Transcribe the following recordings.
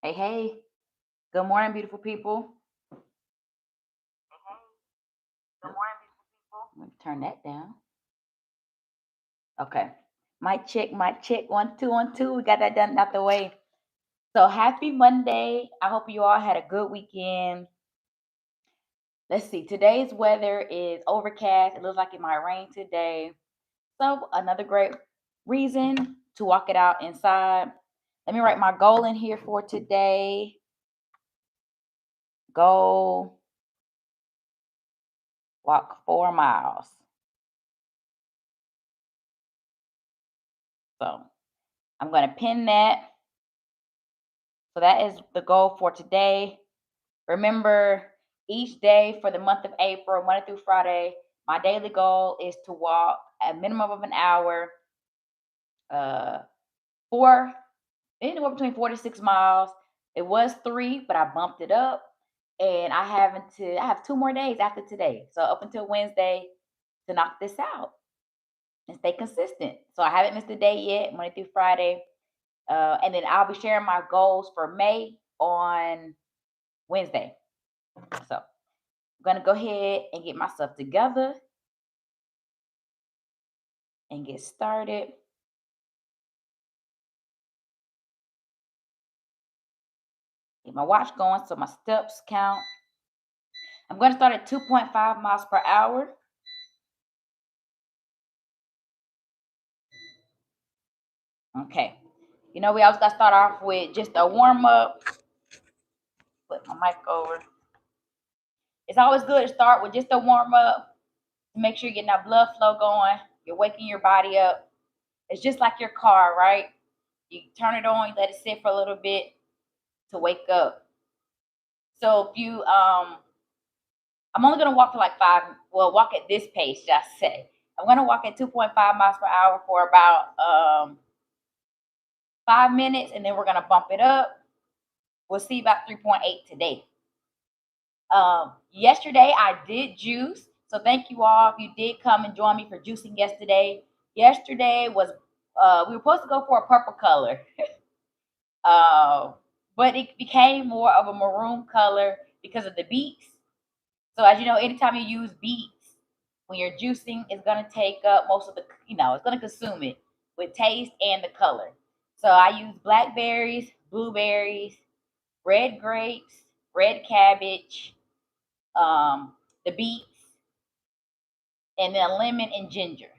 Hey, hey. Good morning, beautiful people. Let me turn that down. Okay. Mic check, mic check. 1, 2, 1, 2. We got that done out the way. So happy Monday. I hope you all had a good weekend. Let's see. Today's weather is overcast. It looks like it might rain today. So another great reason to walk it out inside. Let me write my goal in here for today. Goal, walk 4 miles. So I'm going to pin that. So that is the goal for today. Remember, each day for the month of April, Monday through Friday, my daily goal is to walk a minimum of an hour, uh, anywhere between 4 to 6 miles. It was 3, but I bumped it up, and I have 2 more days after today, so up until Wednesday to knock this out and stay consistent. So I haven't missed a day yet, Monday through Friday, and then I'll be sharing my goals for May on Wednesday. So I'm gonna go ahead and get myself together and get started. Get my watch going so my steps count. I'm gonna start at 2.5 miles per hour. Okay. We always gotta start off with just a warm up. Put my mic over. It's always good to start with just a warm up to make sure you're getting that blood flow going. You're waking your body up. It's just like your car, right? You turn it on, you let it sit for a little bit to wake up. So if you I'm only gonna walk for like walk at this pace, just say. I'm gonna walk at 2.5 miles per hour for about 5 minutes, and then we're gonna bump it up. We'll see about 3.8 today. Yesterday I did juice, so thank you all if you did come and join me for juicing yesterday. Yesterday was we were supposed to go for a purple color, but it became more of a maroon color because of the beets. So as you know, anytime you use beets when you're juicing, it's gonna take up most of it's gonna consume it with taste and the color. So I use blackberries, blueberries, red grapes, red cabbage, the beets, and then lemon and ginger.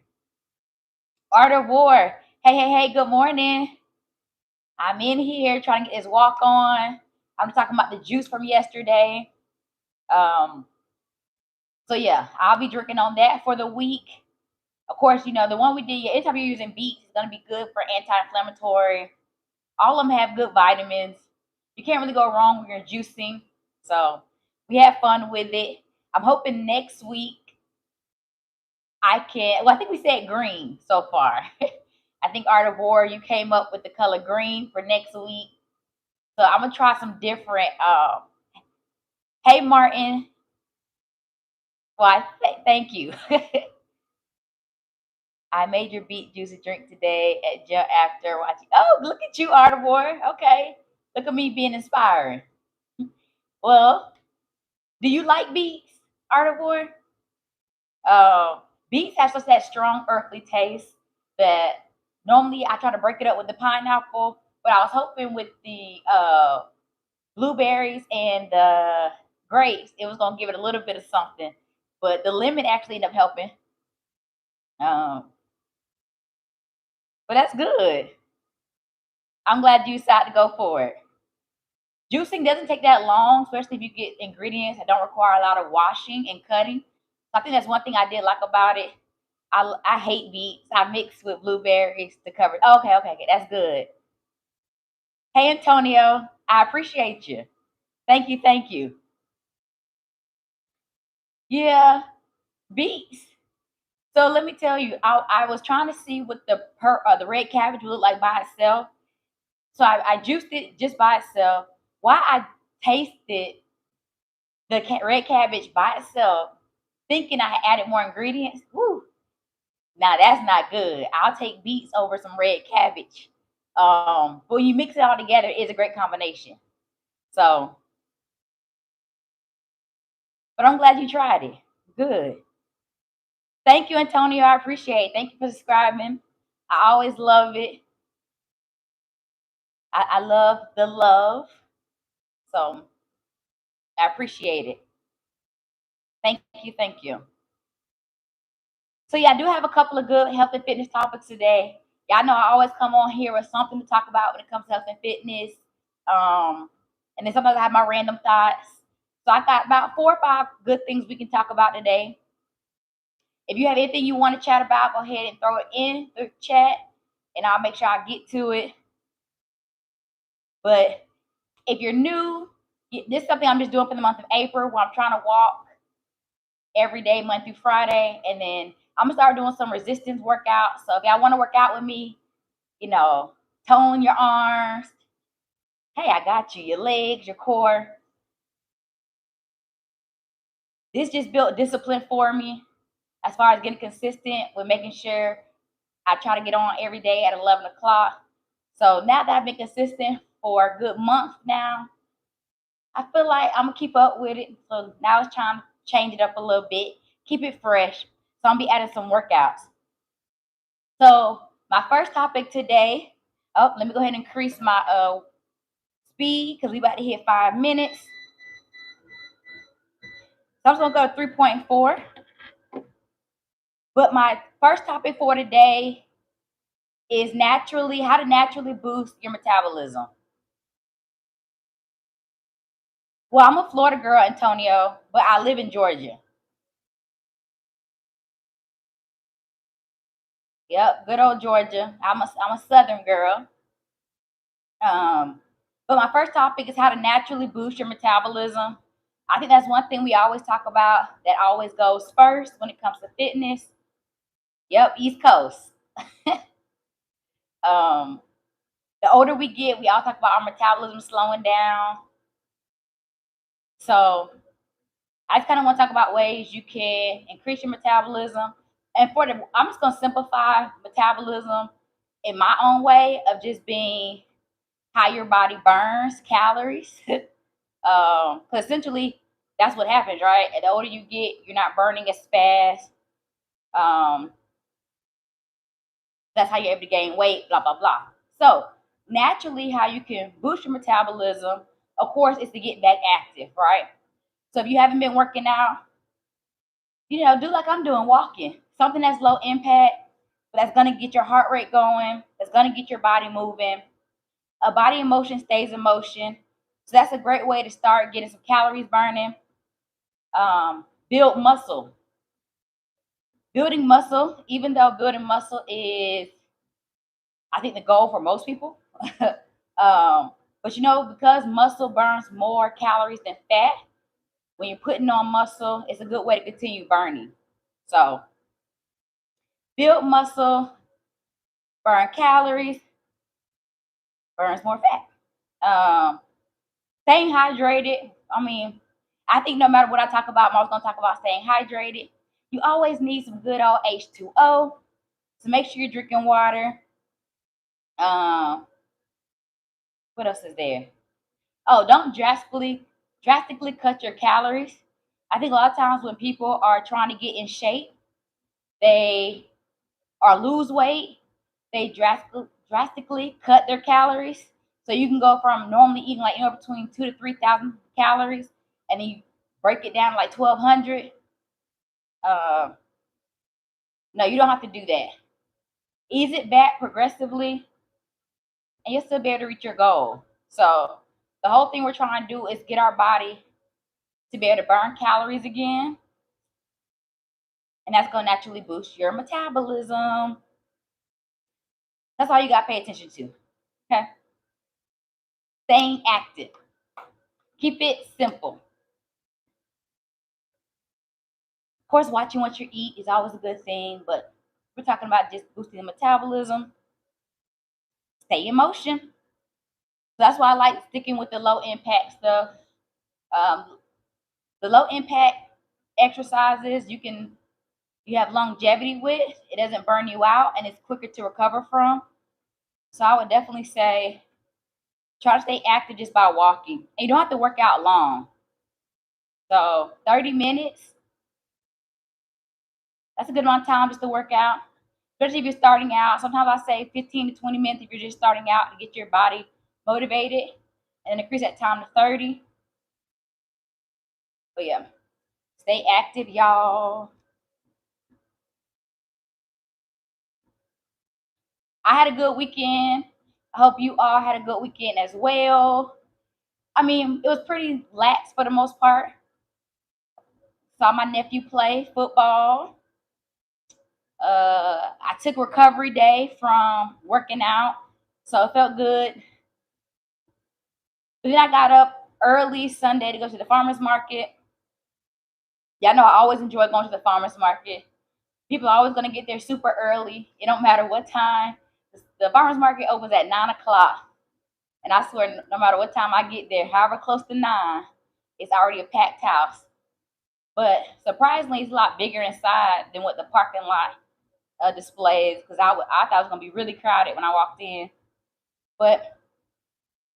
Art of War. Hey, hey, hey, good morning. I'm in here trying to get this walk on. I'm talking about the juice from yesterday. So yeah, I'll be drinking on that for the week. Of course, the one we did, anytime you're using beets, it's going to be good for anti-inflammatory. All of them have good vitamins. You can't really go wrong when you're juicing. So we have fun with it. I'm hoping next week I think we said green so far. I think Art of War, you came up with the color green for next week. So I'm going to try some different. Hey, Martin. Well, thank you. I made your beet juicy drink today after watching. Oh, look at you, Art of War. Okay. Look at me being inspiring. Well, do you like beets, Art of War? Beets have such that strong earthly taste that normally I try to break it up with the pineapple, but I was hoping with the blueberries and the grapes, it was gonna give it a little bit of something. But the lemon actually ended up helping. But that's good. I'm glad you decided to go for it. Juicing doesn't take that long, especially if you get ingredients that don't require a lot of washing and cutting. So I think that's one thing I did like about it. I hate beets. I mix with blueberries to cover it. Okay, that's good. Hey, Antonio, I appreciate you. Thank you, thank you. Yeah, beets. So let me tell you, I was trying to see what the red cabbage would look like by itself. So I juiced it just by itself. Why I tasted the red cabbage by itself, thinking I had added more ingredients. Woo! Now that's not good. I'll take beets over some red cabbage. But when you mix it all together, it's a great combination. So, but I'm glad you tried it. Good. Thank you, Antonio. I appreciate it. Thank you for subscribing. I always love it. I love the love. So I appreciate it. Thank you. Thank you. So yeah, I do have a couple of good health and fitness topics today. Y'all know I always come on here with something to talk about when it comes to health and fitness. And then sometimes I have my random thoughts. So I got about 4 or 5 good things we can talk about today. If you have anything you want to chat about, go ahead and throw it in the chat and I'll make sure I get to it. But if you're new, this is something I'm just doing for the month of April where I'm trying to walk every day, Monday through Friday. And then I'm going to start doing some resistance workouts. So if y'all want to work out with me, tone your arms. Hey, I got you. Your legs, your core. This just built discipline for me as far as getting consistent with making sure I try to get on every day at 11 o'clock. So now that I've been consistent for a good month now, I feel like I'm going to keep up with it. So now it's trying to change it up a little bit, keep it fresh. So I'm going to be adding some workouts. So my first topic today, let me go ahead and increase my speed because we about to hit 5 minutes. So I'm just going to go to 3.4. But my first topic for today is how to naturally boost your metabolism. Well, I'm a Florida girl, Antonio, but I live in Georgia. Yep, good old Georgia. I'm a Southern girl. But my first topic is how to naturally boost your metabolism. I think that's one thing we always talk about that always goes first when it comes to fitness. Yep, East Coast. The older we get, we all talk about our metabolism slowing down. So I just kind of want to talk about ways you can increase your metabolism. And I'm just going to simplify metabolism in my own way of just being how your body burns calories. Because essentially, that's what happens, right? And the older you get, you're not burning as fast. That's how you're able to gain weight, blah, blah, blah. So naturally, how you can boost your metabolism, of course, is to get back active, right? So if you haven't been working out, do like I'm doing, walking. Something that's low impact, but that's going to get your heart rate going. That's going to get your body moving. A body in motion stays in motion. So that's a great way to start getting some calories burning. Build muscle. Building muscle, even though building muscle is, I think, the goal for most people. But because muscle burns more calories than fat, when you're putting on muscle, it's a good way to continue burning. So build muscle, burn calories, burns more fat. Staying hydrated. I think no matter what I talk about, I'm always going to talk about staying hydrated. You always need some good old H2O. So make sure you're drinking water. What else is there? Oh, don't drastically cut your calories. I think a lot of times when people are trying to get in shape, they lose weight, they drastically cut their calories. So you can go from normally eating like between 2,000 to 3,000 calories, and then you break it down to like 1,200. No, you don't have to do that. Ease it back progressively, and you'll still be able to reach your goal. So the whole thing we're trying to do is get our body to be able to burn calories again, and that's going to naturally boost your metabolism. That's all you got to pay attention to. Okay. Staying active. Keep it simple. Of course, watching what you eat is always a good thing, but we're talking about just boosting the metabolism. Stay in motion. So that's why I like sticking with the low impact stuff. The low impact exercises you have longevity with. It doesn't burn you out, and it's quicker to recover from. So I would definitely say Try to stay active just by walking. And you don't have to work out long. So 30 minutes, that's a good amount of time just to work out. Especially if you're starting out. Sometimes I say 15 to 20 minutes if you're just starting out to get your body motivated. And then increase that time to 30. But yeah, stay active, y'all. I had a good weekend. I hope you all had a good weekend as well. I mean, it was pretty lax for the most part. Saw my nephew play football. I took recovery day from working out, so it felt good. But then I got up early Sunday to go to the farmer's market. Y'all know I always enjoy going to the farmer's market. People are always going to get there super early. It don't matter what time. The farmer's market opens at 9 o'clock. And I swear, no matter what time I get there, however close to 9, it's already a packed house. But surprisingly, it's a lot bigger inside than what the parking lot displays. Because I thought it was going to be really crowded when I walked in. But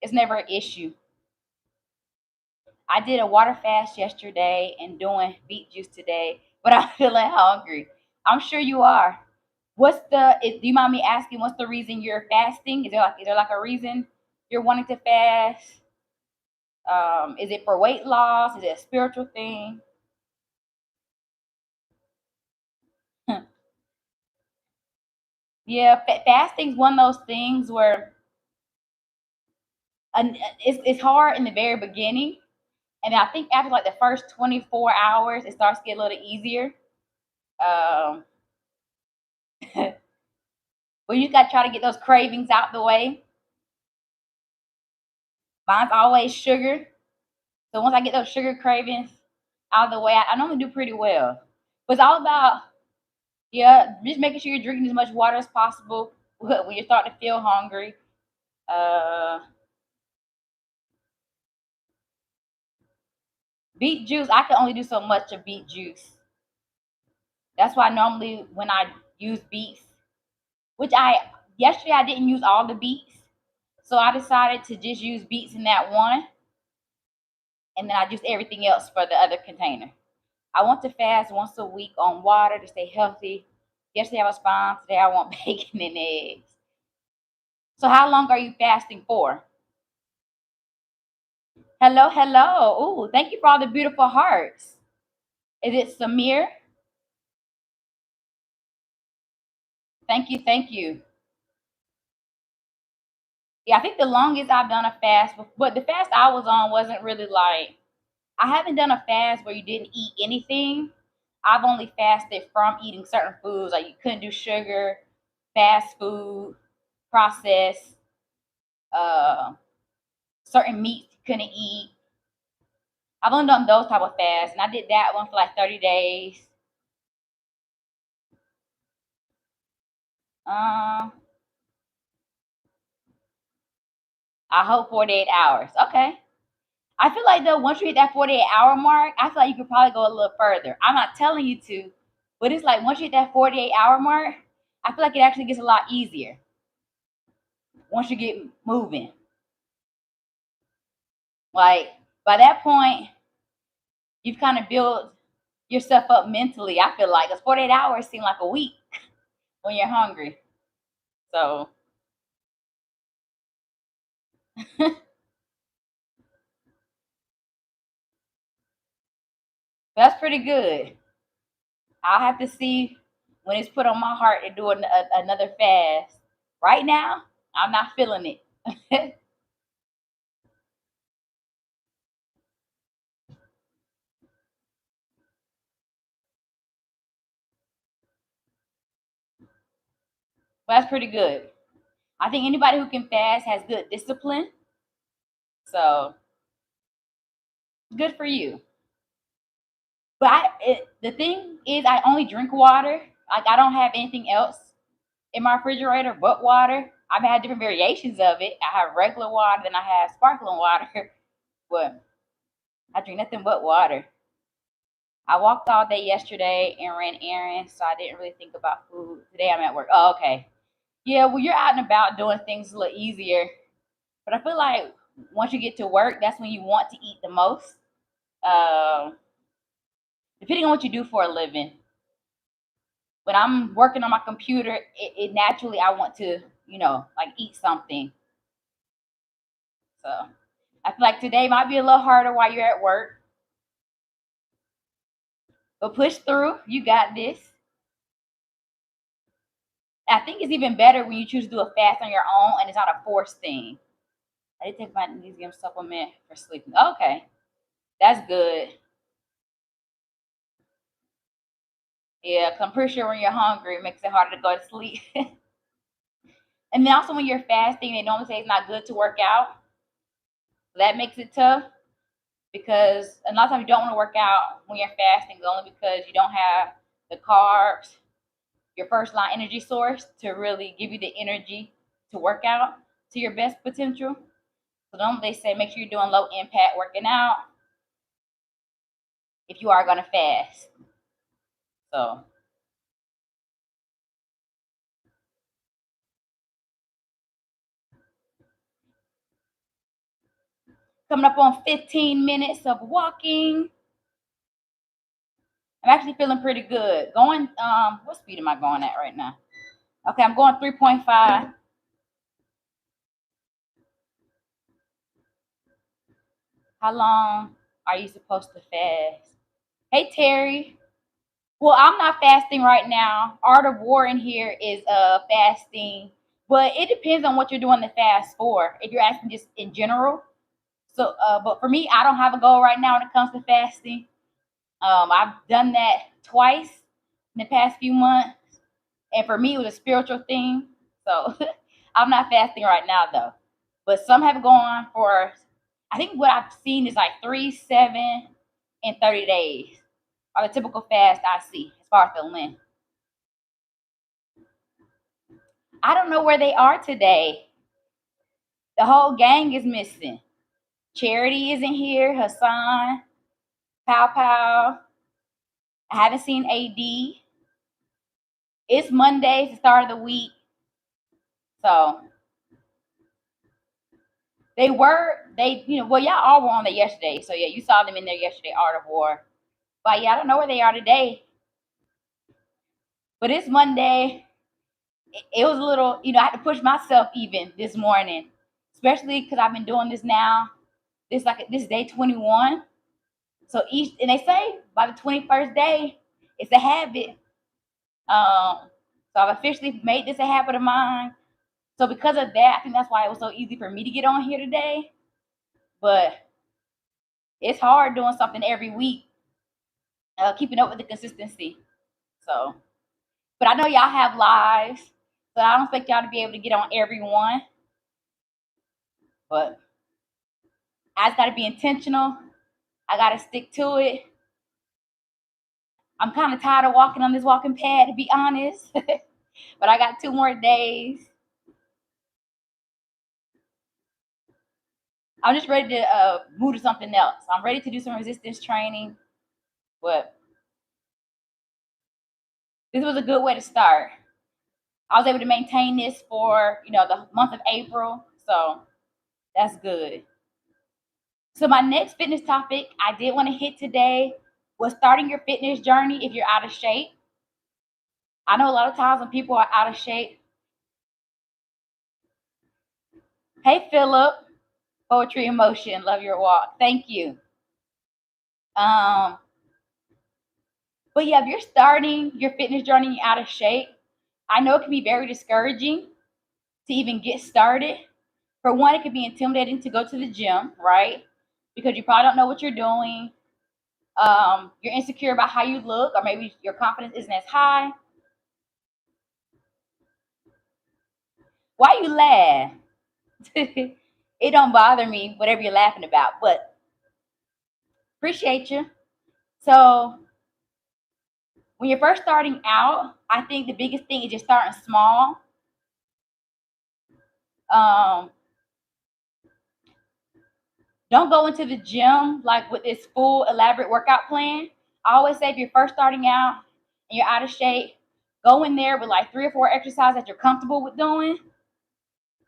it's never an issue. I did a water fast yesterday and doing beet juice today, but I'm feeling hungry. I'm sure you are. Do you mind me asking what's the reason you're fasting? Is there like a reason you're wanting to fast? Is it for weight loss? Is it a spiritual thing? Yeah, fasting's one of those things where it's hard in the very beginning, and I think after like the first 24 hours, it starts to get a little easier. Um, but you got to try to get those cravings out the way. Mine's always sugar. So once I get those sugar cravings out of the way, I normally do pretty well. But it's all about, yeah, just making sure you're drinking as much water as possible when you're starting to feel hungry. Uh, Beet juice, I can only do so much of beet juice. That's why normally when I use beets, which yesterday I didn't use all the beets. So I decided to just use beets in that one. And then I use everything else for the other container. I want to fast once a week on water to stay healthy. Yesterday I was fine. Today I want bacon and eggs. So how long are you fasting for? Hello, hello. Ooh, thank you for all the beautiful hearts. Is it Samir? Thank you, thank you. Yeah, I think the longest I've done a fast, but the fast I was on wasn't really like, I haven't done a fast where you didn't eat anything. I've only fasted from eating certain foods, like you couldn't do sugar, fast food, processed, uh, certain meats you couldn't eat. I've only done those type of fasts, and I did that one for like 30 days. Um, I hope 48 hours. Okay. I feel like though once you hit that 48-hour mark, I feel like you could probably go a little further. I'm not telling you to, but it's like once you hit that 48-hour mark, I feel like it actually gets a lot easier once you get moving. Like by that point, you've kind of built yourself up mentally. I feel like because 48 hours seem like a week when you're hungry. So that's pretty good. I'll have to see when it's put on my heart to do another fast. Right now, I'm not feeling it. But that's pretty good. I think anybody who can fast has good discipline. So good for you. But the thing is, I only drink water. Like I don't have anything else in my refrigerator but water. I've had different variations of it. I have regular water, then I have sparkling water, but I drink nothing but water. I walked all day yesterday and ran errands, so I didn't really think about food. Today I'm at work. Oh, okay. Yeah, well, you're out and about doing things a little easier. But I feel like once you get to work, that's when you want to eat the most. Uh, Depending on what you do for a living. When I'm working on my computer, it naturally I want to, like eat something. So I feel like today might be a little harder while you're at work, but push through. You got this. I think it's even better when you choose to do a fast on your own and it's not a forced thing. I did take my magnesium supplement for sleeping. Okay, that's good. Yeah, 'cause I'm pretty sure when you're hungry, it makes it harder to go to sleep. And then also when you're fasting, they normally say it's not good to work out. That makes it tough because a lot of times you don't want to work out when you're fasting only because you don't have the carbs, your first line energy source to really give you the energy to work out to your best potential. So don't they say make sure you're doing low impact working out if you are going to fast. So coming up on 15 minutes of walking. I'm actually feeling pretty good. Going, what speed am I going at right now? Okay, I'm going 3.5. How long are you supposed to fast? Hey, Terry. Well, I'm not fasting right now. Art of War in here is fasting, but it depends on what you're doing the fast for. If you're asking just in general. So, but for me, I don't have a goal right now when it comes to fasting. I've done that twice in the past few months, and for me, it was a spiritual thing. So, I'm not fasting right now though. But some have gone for. I think what I've seen is like 3, 7, and 30 days are the typical fast I see as far as the length. I don't know where they are today. The whole gang is missing. Charity isn't here. Hassan, Pow Pow. I haven't seen AD. It's Monday, it's the start of the week. So well, y'all all were on there yesterday. So yeah, you saw them in there yesterday, Art of War. But yeah, I don't know where they are today. But it's Monday. It was a little, I had to push myself even this morning, especially because I've been doing this now. This this is day 21. So and they say by the 21st day, it's a habit. So I've officially made this a habit of mine. So because of that, I think that's why it was so easy for me to get on here today. But it's hard doing something every week, keeping up with the consistency. So, but I know y'all have lives, so I don't expect y'all to be able to get on every one. But I just got to be intentional. I got to stick to it. I'm kind of tired of walking on this walking pad, to be honest. But I got 2 more days. I'm just ready to move to something else. I'm ready to do some resistance training, but this was a good way to start. I was able to maintain this for the month of April, so that's good. So my next fitness topic I did want to hit today was starting your fitness journey if you're out of shape. I know a lot of times when people are out of shape. Hey Philip, Poetry in Motion, love your walk. Thank you. But yeah, if you're starting your fitness journey out of shape, I know it can be very discouraging to even get started. For one, it can be intimidating to go to the gym, right? Because you probably don't know what you're doing. You're insecure about how you look, or maybe your confidence isn't as high. Why you laugh? It don't bother me, whatever you're laughing about, but appreciate you. So when you're first starting out, I think the biggest thing is just starting small. Don't go into the gym like with this full elaborate workout plan. I always say if you're first starting out and you're out of shape, go in there with like 3 or 4 exercises that you're comfortable with doing.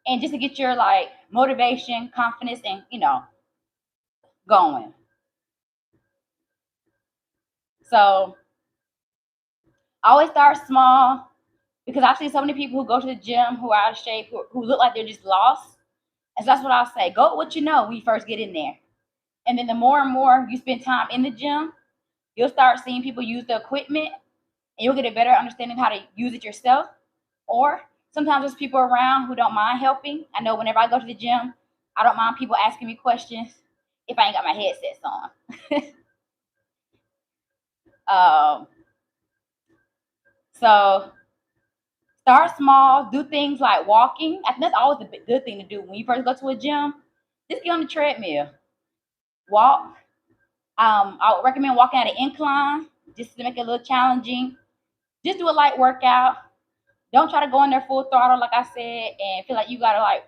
and just to get your like motivation, confidence, and going. So I always start small because I've seen so many people who go to the gym who are out of shape, who look like they're just lost. And so that's what I'll say. Go with what you know when you first get in there. And then the more and more you spend time in the gym, you'll start seeing people use the equipment and you'll get a better understanding of how to use it yourself. Or sometimes there's people around who don't mind helping. I know whenever I go to the gym, I don't mind people asking me questions if I ain't got my headsets on. um, so start small, do things like walking. I think that's always a good thing to do when you first go to a gym. Just get on the treadmill, walk. I would recommend walking at an incline just to make it a little challenging. Just do a light workout. Don't try to go in there full throttle, like I said, and feel like you gotta like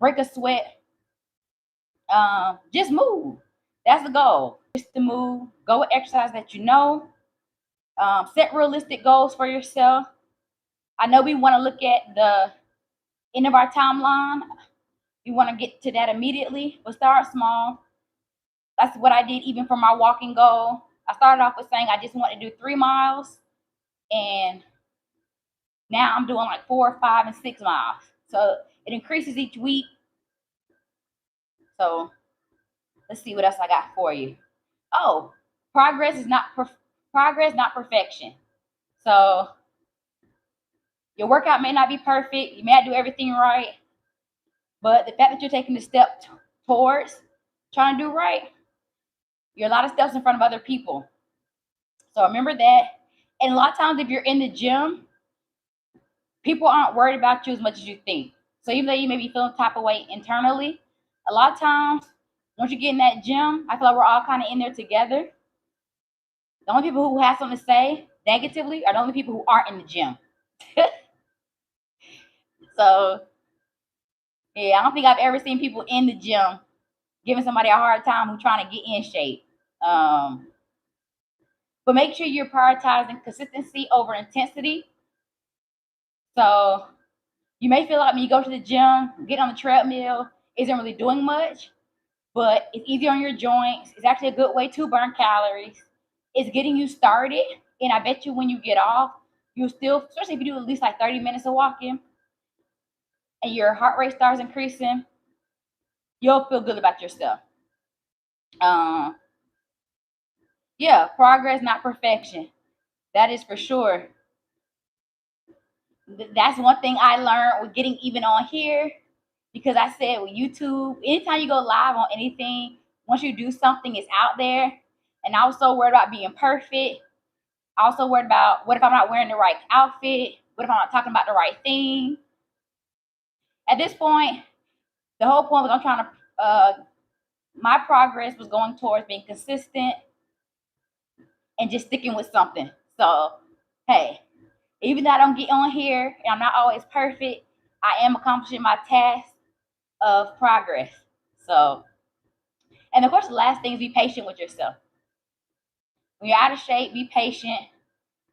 break a sweat. Just move. That's the goal. Just to move. Go with exercise that you know. Set realistic goals for yourself. I know we want to look at the end of our timeline. We want to get to that immediately, but start small. That's what I did even for my walking goal. I started off with saying I just want to do 3 miles, and now I'm doing like 4, 5, and 6 miles. So it increases each week. So let's see what else I got for you. Oh, progress is not progress, not perfection. So your workout may not be perfect. You may not do everything right, but the fact that you're taking the step towards trying to do right, you're a lot of steps in front of other people. So remember that. And a lot of times, if you're in the gym, people aren't worried about you as much as you think. So even though you may be feeling type of way internally, a lot of times, once you get in that gym, I feel like we're all kind of in there together. The only people who have something to say negatively are the only people who aren't in the gym. So yeah, I don't think I've ever seen people in the gym giving somebody a hard time who's trying to get in shape. But make sure you're prioritizing consistency over intensity. So you may feel like when you go to the gym, get on the treadmill isn't really doing much, but it's easy on your joints. It's actually a good way to burn calories. It's getting you started, and I bet you when you get off, you'll still, especially if you do at least like 30 minutes of walking, and your heart rate starts increasing, you'll feel good about yourself. Um, yeah, progress, not perfection. That is for sure. That's one thing I learned with getting even on here, because I said with YouTube, anytime you go live on anything, once you do something, it's out there. And I was so worried about being perfect. I also worried about what if I'm not wearing the right outfit? What if I'm not talking about the right thing? At this point, the whole point was I'm trying to, my progress was going towards being consistent and just sticking with something. So, hey, even though I don't get on here and I'm not always perfect, I am accomplishing my task of progress. So, and of course, the last thing is be patient with yourself. When you're out of shape, be patient.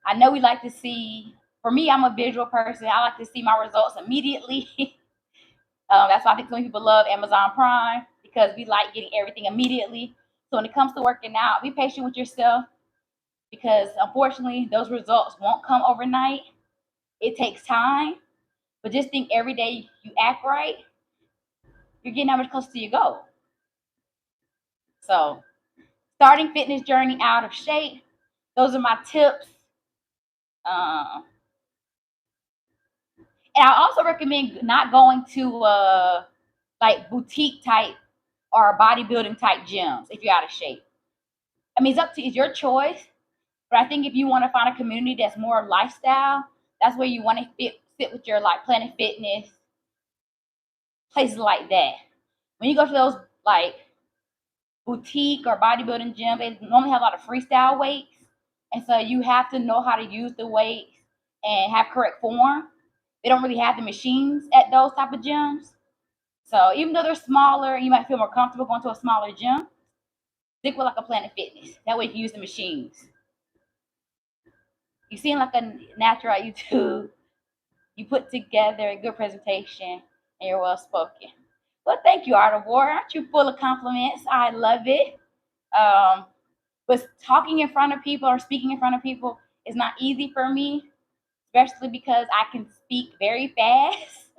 I know we like to see, for me, I'm a visual person. I like to see my results immediately. That's why I think so many people love Amazon Prime, because we like getting everything immediately. So when it comes to working out, be patient with yourself, because unfortunately, those results won't come overnight. It takes time. But just think every day you act right, you're getting that much closer to your goal. So, starting fitness journey out of shape, those are my tips. Um, and I also recommend not going to like boutique type or bodybuilding type gyms if you're out of shape. I mean, it's your choice. But I think if you want to find a community that's more lifestyle, that's where you want to sit with your like Planet Fitness, places like that. When you go to those like boutique or bodybuilding gyms, they normally have a lot of freestyle weights. And so you have to know how to use the weights and have correct form. They don't really have the machines at those type of gyms. So even though they're smaller, you might feel more comfortable going to a smaller gym. Stick with like a Planet Fitness. That way you can use the machines. You seem like a natural at YouTube. You put together a good presentation. And you're well spoken. Well, thank you, Art of War. Aren't you full of compliments? I love it. Um, but talking in front of people or speaking in front of people is not easy for me, especially because I can speak very fast.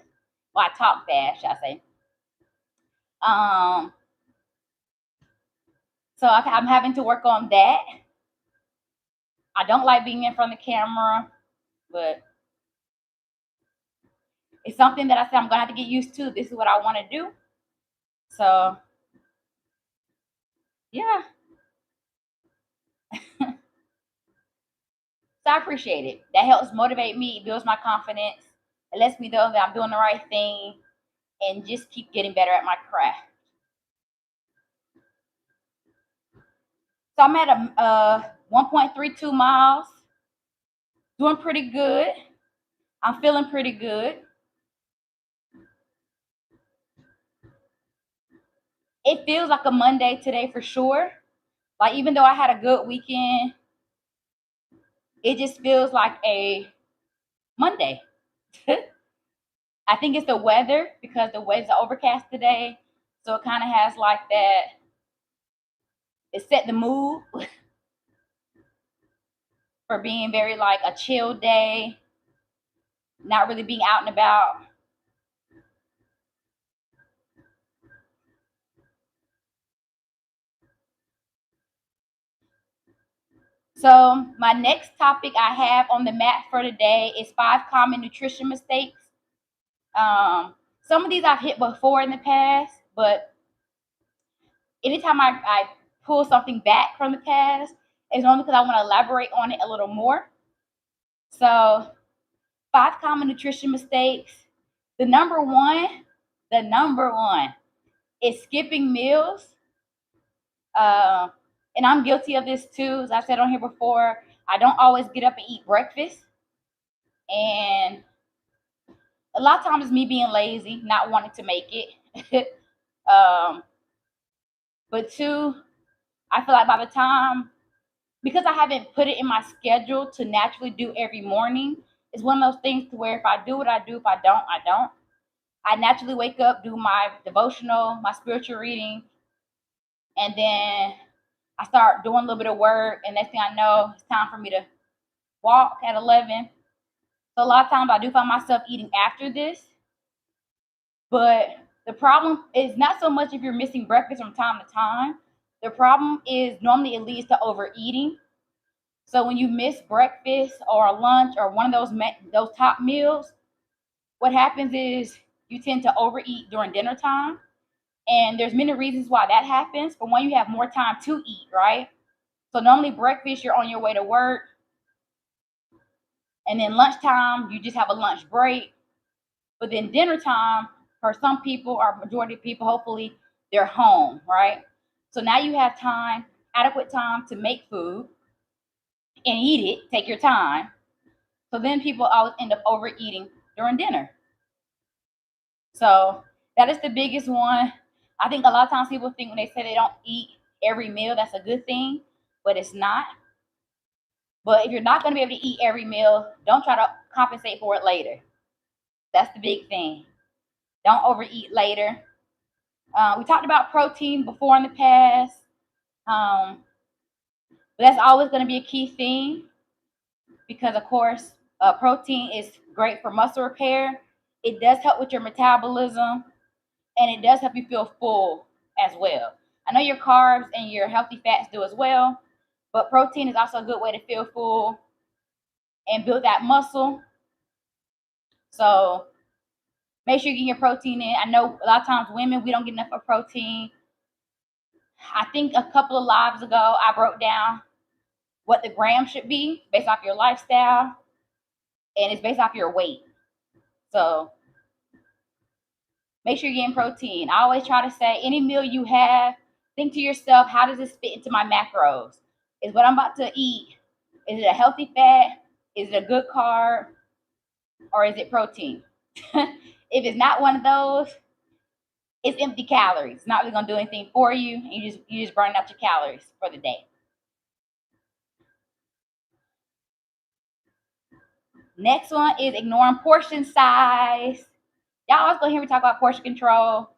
Well, I talk fast, shall I say. Um, so I'm having to work on that. I don't like being in front of the camera, but it's something that I said I'm gonna have to get used to. This is what I want to do. So yeah, so I appreciate it. That helps motivate me, it builds my confidence, it lets me know that I'm doing the right thing, and just keep getting better at my craft. So I'm at a 1.32 miles, doing pretty good. I'm feeling pretty good. It feels like a Monday today for sure. Like even though I had a good weekend, it just feels like a Monday. I think it's the weather because the weather's overcast today. So it kind of has like that. It set the mood for being very like a chill day, not really being out and about. So my next topic I have on the mat for today is 5 common nutrition mistakes. Some of these I've hit before in the past, but anytime I pull something back from the past, it's only because I want to elaborate on it a little more. So 5 common nutrition mistakes. The number one, the number one is skipping meals. Uh, and I'm guilty of this too. As I said on here before, I don't always get up and eat breakfast. And a lot of times it's me being lazy, not wanting to make it. um, but two, I feel like by the time, because I haven't put it in my schedule to naturally do every morning, it's one of those things to where if I do it, I do. If I don't, I don't. I naturally wake up, do my devotional, my spiritual reading, and then I start doing a little bit of work. And next thing I know, it's time for me to walk at 11. So a lot of times I do find myself eating after this. But the problem is not so much if you're missing breakfast from time to time. The problem is normally it leads to overeating. So when you miss breakfast or lunch or one of those top meals, what happens is you tend to overeat during dinner time. And there's many reasons why that happens. For one, you have more time to eat, right? So normally breakfast, you're on your way to work. And then lunchtime, you just have a lunch break. But then dinner time, for some people or majority of people, hopefully, they're home, right? So now you have time, adequate time to make food and eat it, take your time. So then people always end up overeating during dinner. So that is the biggest one. I think a lot of times people think when they say they don't eat every meal, that's a good thing, but it's not. But if you're not going to be able to eat every meal, don't try to compensate for it later. That's the big thing. Don't overeat later. We talked about protein before in the past, but that's always going to be a key thing because, of course, protein is great for muscle repair. It does help with your metabolism, and it does help you feel full as well. I know your carbs and your healthy fats do as well, but protein is also a good way to feel full and build that muscle. So make sure you get your protein in. I know a lot of times women, we don't get enough of protein. I think a couple of lives ago, I broke down what the gram should be based off your lifestyle, and it's based off your weight. So make sure you're getting protein. I always try to say any meal you have, think to yourself, how does this fit into my macros? Is what I'm about to eat, is it a healthy fat? Is it a good carb? Or is it protein? If it's not one of those, it's empty calories. It's not really gonna do anything for you. And you just burn out your calories for the day. Next one is ignoring portion size. Y'all always gonna hear me talk about portion control.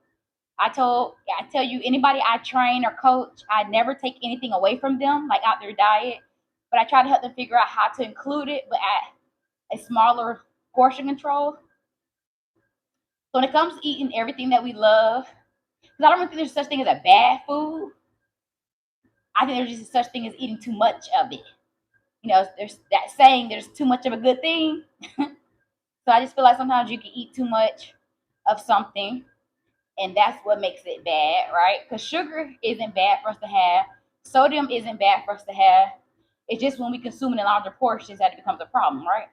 I tell you, anybody I train or coach, I never take anything away from them, like out their diet, but I try to help them figure out how to include it, but at a smaller portion control. So when it comes to eating everything that we love, because I don't really think there's such thing as a bad food. I think there's just such thing as eating too much of it. You know, there's that saying, there's too much of a good thing. So I just feel like sometimes you can eat too much of something, and that's what makes it bad, right? Because sugar isn't bad for us to have, sodium isn't bad for us to have. It's just when we consume it in larger portions that it becomes a problem, right?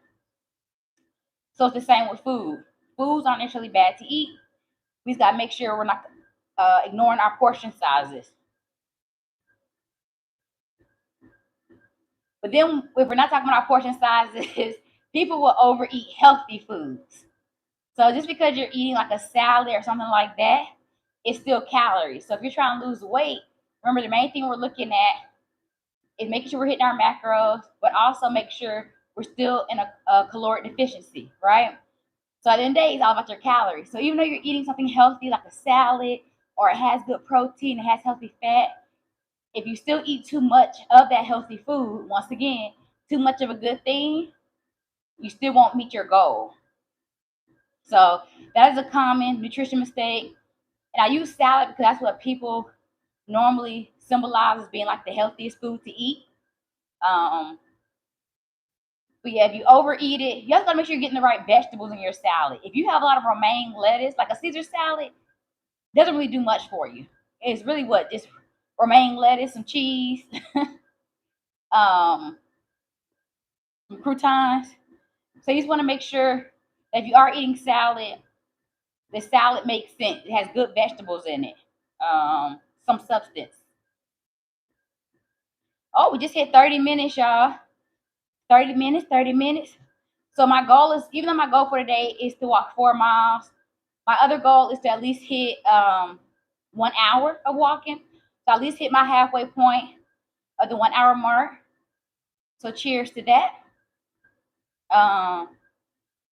So it's the same with food. Foods aren't necessarily bad to eat. We just gotta make sure we're not ignoring our portion sizes. But then, if we're not talking about our portion sizes, people will overeat healthy foods. So just because you're eating like a salad or something like that, it's still calories. So if you're trying to lose weight, remember the main thing we're looking at is making sure we're hitting our macros, but also make sure we're still in a caloric deficiency, right? So at the end of the day, it's all about your calories. So even though you're eating something healthy like a salad or it has good protein, it has healthy fat, if you still eat too much of that healthy food, once again, too much of a good thing, you still won't meet your goal. So that is a common nutrition mistake. And I use salad because that's what people normally symbolize as being like the healthiest food to eat. Um, but yeah, if you overeat it, you also gotta make sure you're getting the right vegetables in your salad. If you have a lot of romaine lettuce, like a Caesar salad, doesn't really do much for you. It's really what, just romaine lettuce, some cheese, um, some croutons. So you just want to make sure that if you are eating salad, the salad makes sense. It has good vegetables in it, some substance. Oh, we just hit 30 minutes, y'all. 30 minutes, 30 minutes. So my goal is, even though my goal for today is to walk 4 miles, my other goal is to at least hit 1 hour of walking. So at least hit my halfway point of the 1 hour mark. So cheers to that.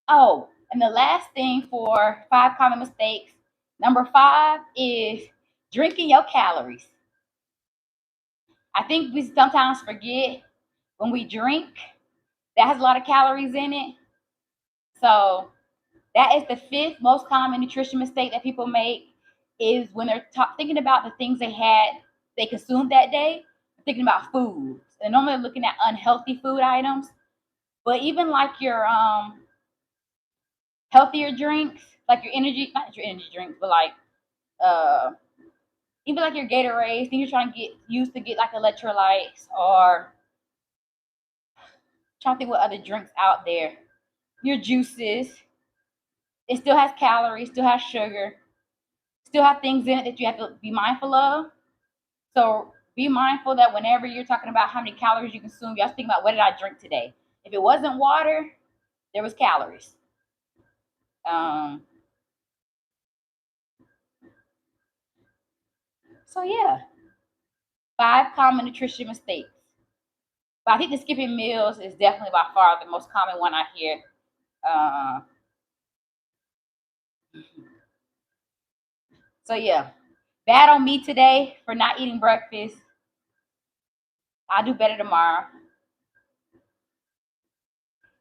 Oh, and the last thing for 5 common mistakes. Number 5 is drinking your calories. I think we sometimes forget when we drink that has a lot of calories in it. So that is the 5th most common nutrition mistake that people make, is when they're thinking about the things they consumed that day, thinking about foods. And normally they're looking at unhealthy food items. But even like your healthier drinks, like your energy, not your energy drinks, but like uh, even like your Gatorade, things you're trying to get used to get like electrolytes, or trying to think what other drinks out there. Your juices, it still has calories, still has sugar, still have things in it that you have to be mindful of. So be mindful that whenever you're talking about how many calories you consume, you have to think about, what did I drink today? If it wasn't water, there was calories. So yeah, 5 common nutrition mistakes. But I think the skipping meals is definitely by far the most common one I hear. Uh, so yeah, bad on me today for not eating breakfast. I'll do better tomorrow.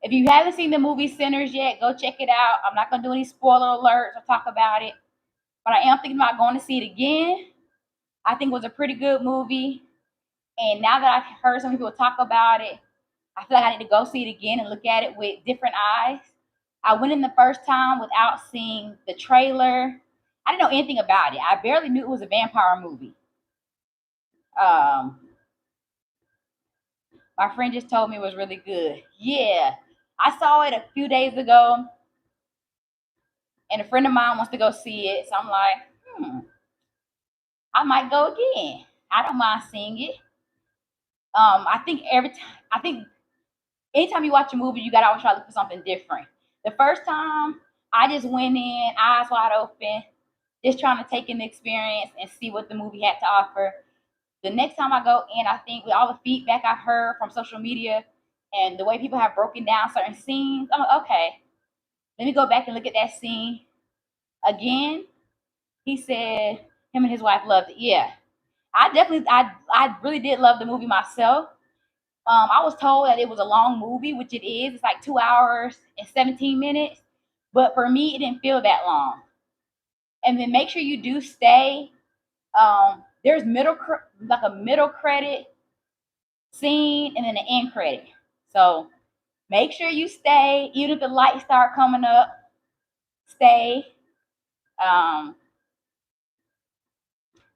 If you haven't seen the movie Sinners yet, go check it out. I'm not gonna do any spoiler alerts or talk about it, but I am thinking about going to see it again. I think it was a pretty good movie, and now that I've heard some people talk about it, I feel like I need to go see it again and look at it with different eyes. I went in the first time without seeing the trailer. I didn't know anything about it. I barely knew it was a vampire movie. Um, my friend just told me it was really good. Yeah, I saw it a few days ago, and a friend of mine wants to go see it. So I'm like, I might go again. I don't mind seeing it. I think anytime you watch a movie, you gotta always try to look for something different. The first time, I just went in, eyes wide open, just trying to take in the experience and see what the movie had to offer. The next time I go in, I think with all the feedback I've heard from social media and the way people have broken down certain scenes, I'm like, okay, let me go back and look at that scene. again. He said him and his wife loved it. Yeah, I really did love the movie myself. I was told that it was a long movie, which it is. It's like 2 hours and 17 minutes. But for me, it didn't feel that long. And then make sure you do stay. There's like a middle credit scene and then an end credit. So make sure you stay, even if the lights start coming up. Stay. Um,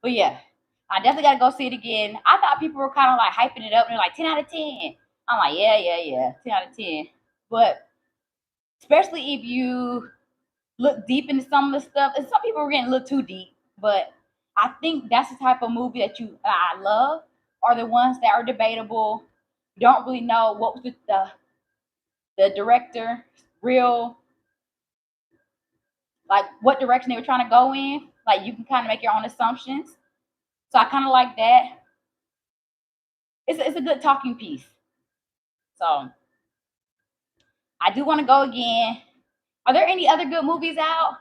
but yeah, I definitely gotta go see it again. I thought people were kind of like hyping it up. They're like 10 out of 10. I'm like, yeah, yeah, yeah, 10 out of 10. But especially if you look deep into some of the stuff, and some people are getting a little too deep. But I think that's the type of movie that I love. Are the ones that are debatable. You don't really know what was the director real, like what direction they were trying to go in. Like you can kind of make your own assumptions. So I kind of like that. It's a good talking piece. So I do want to go again. Are there any other good movies out?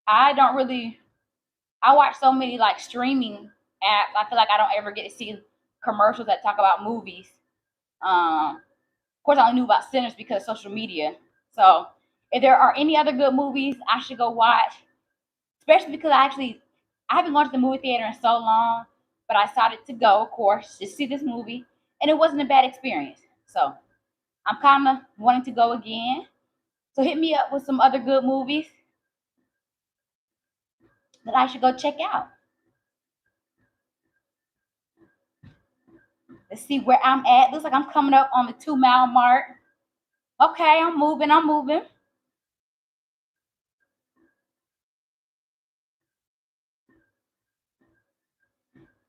I don't really. I watch so many like streaming apps. I feel like I don't ever get to see commercials that talk about movies. Of course, I only knew about Sinners because of social media. So if there are any other good movies, I should go watch. Especially because I haven't gone to the movie theater in so long, but I decided to go, of course, to see this movie, and it wasn't a bad experience. So I'm kind of wanting to go again. So hit me up with some other good movies that I should go check out. Let's see where I'm at. Looks like I'm coming up on the 2 mile mark. Okay, I'm moving. I'm moving.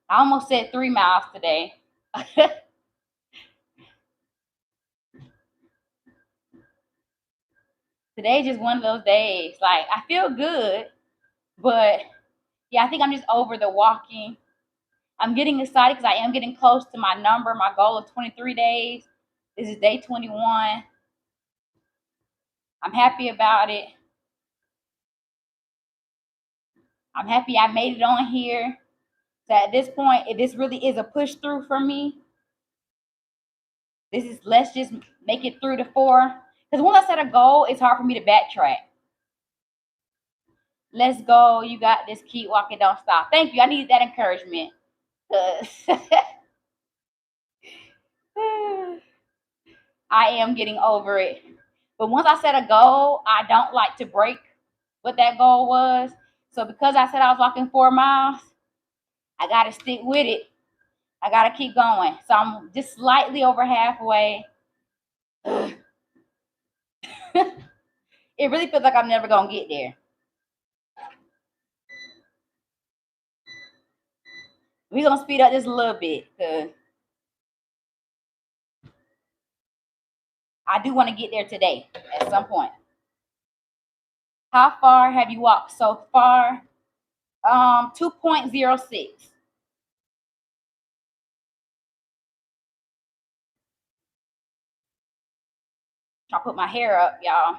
I almost said 3 miles today. Today's just one of those days. Like I feel good, but yeah, I think I'm just over the walking. I'm getting excited because I am getting close to my number, my goal of 23 days. This is day 21. I'm happy about it. I'm happy I made it on here. So at this point, if this really is a push through for me, this is let's just make it through the 4. Because when I set a goal, it's hard for me to backtrack. Let's go. You got this. Keep walking. Don't stop. Thank you. I needed that encouragement. I am getting over it. But once I set a goal, I don't like to break what that goal was. So because I said I was walking 4 miles, I got to stick with it. I got to keep going. So I'm just slightly over halfway. It really feels like I'm never going to get there. We're going to speed up just a little bit because I do want to get there today at some point. How far have you walked so far? 2.06. Trying to put my hair up, y'all.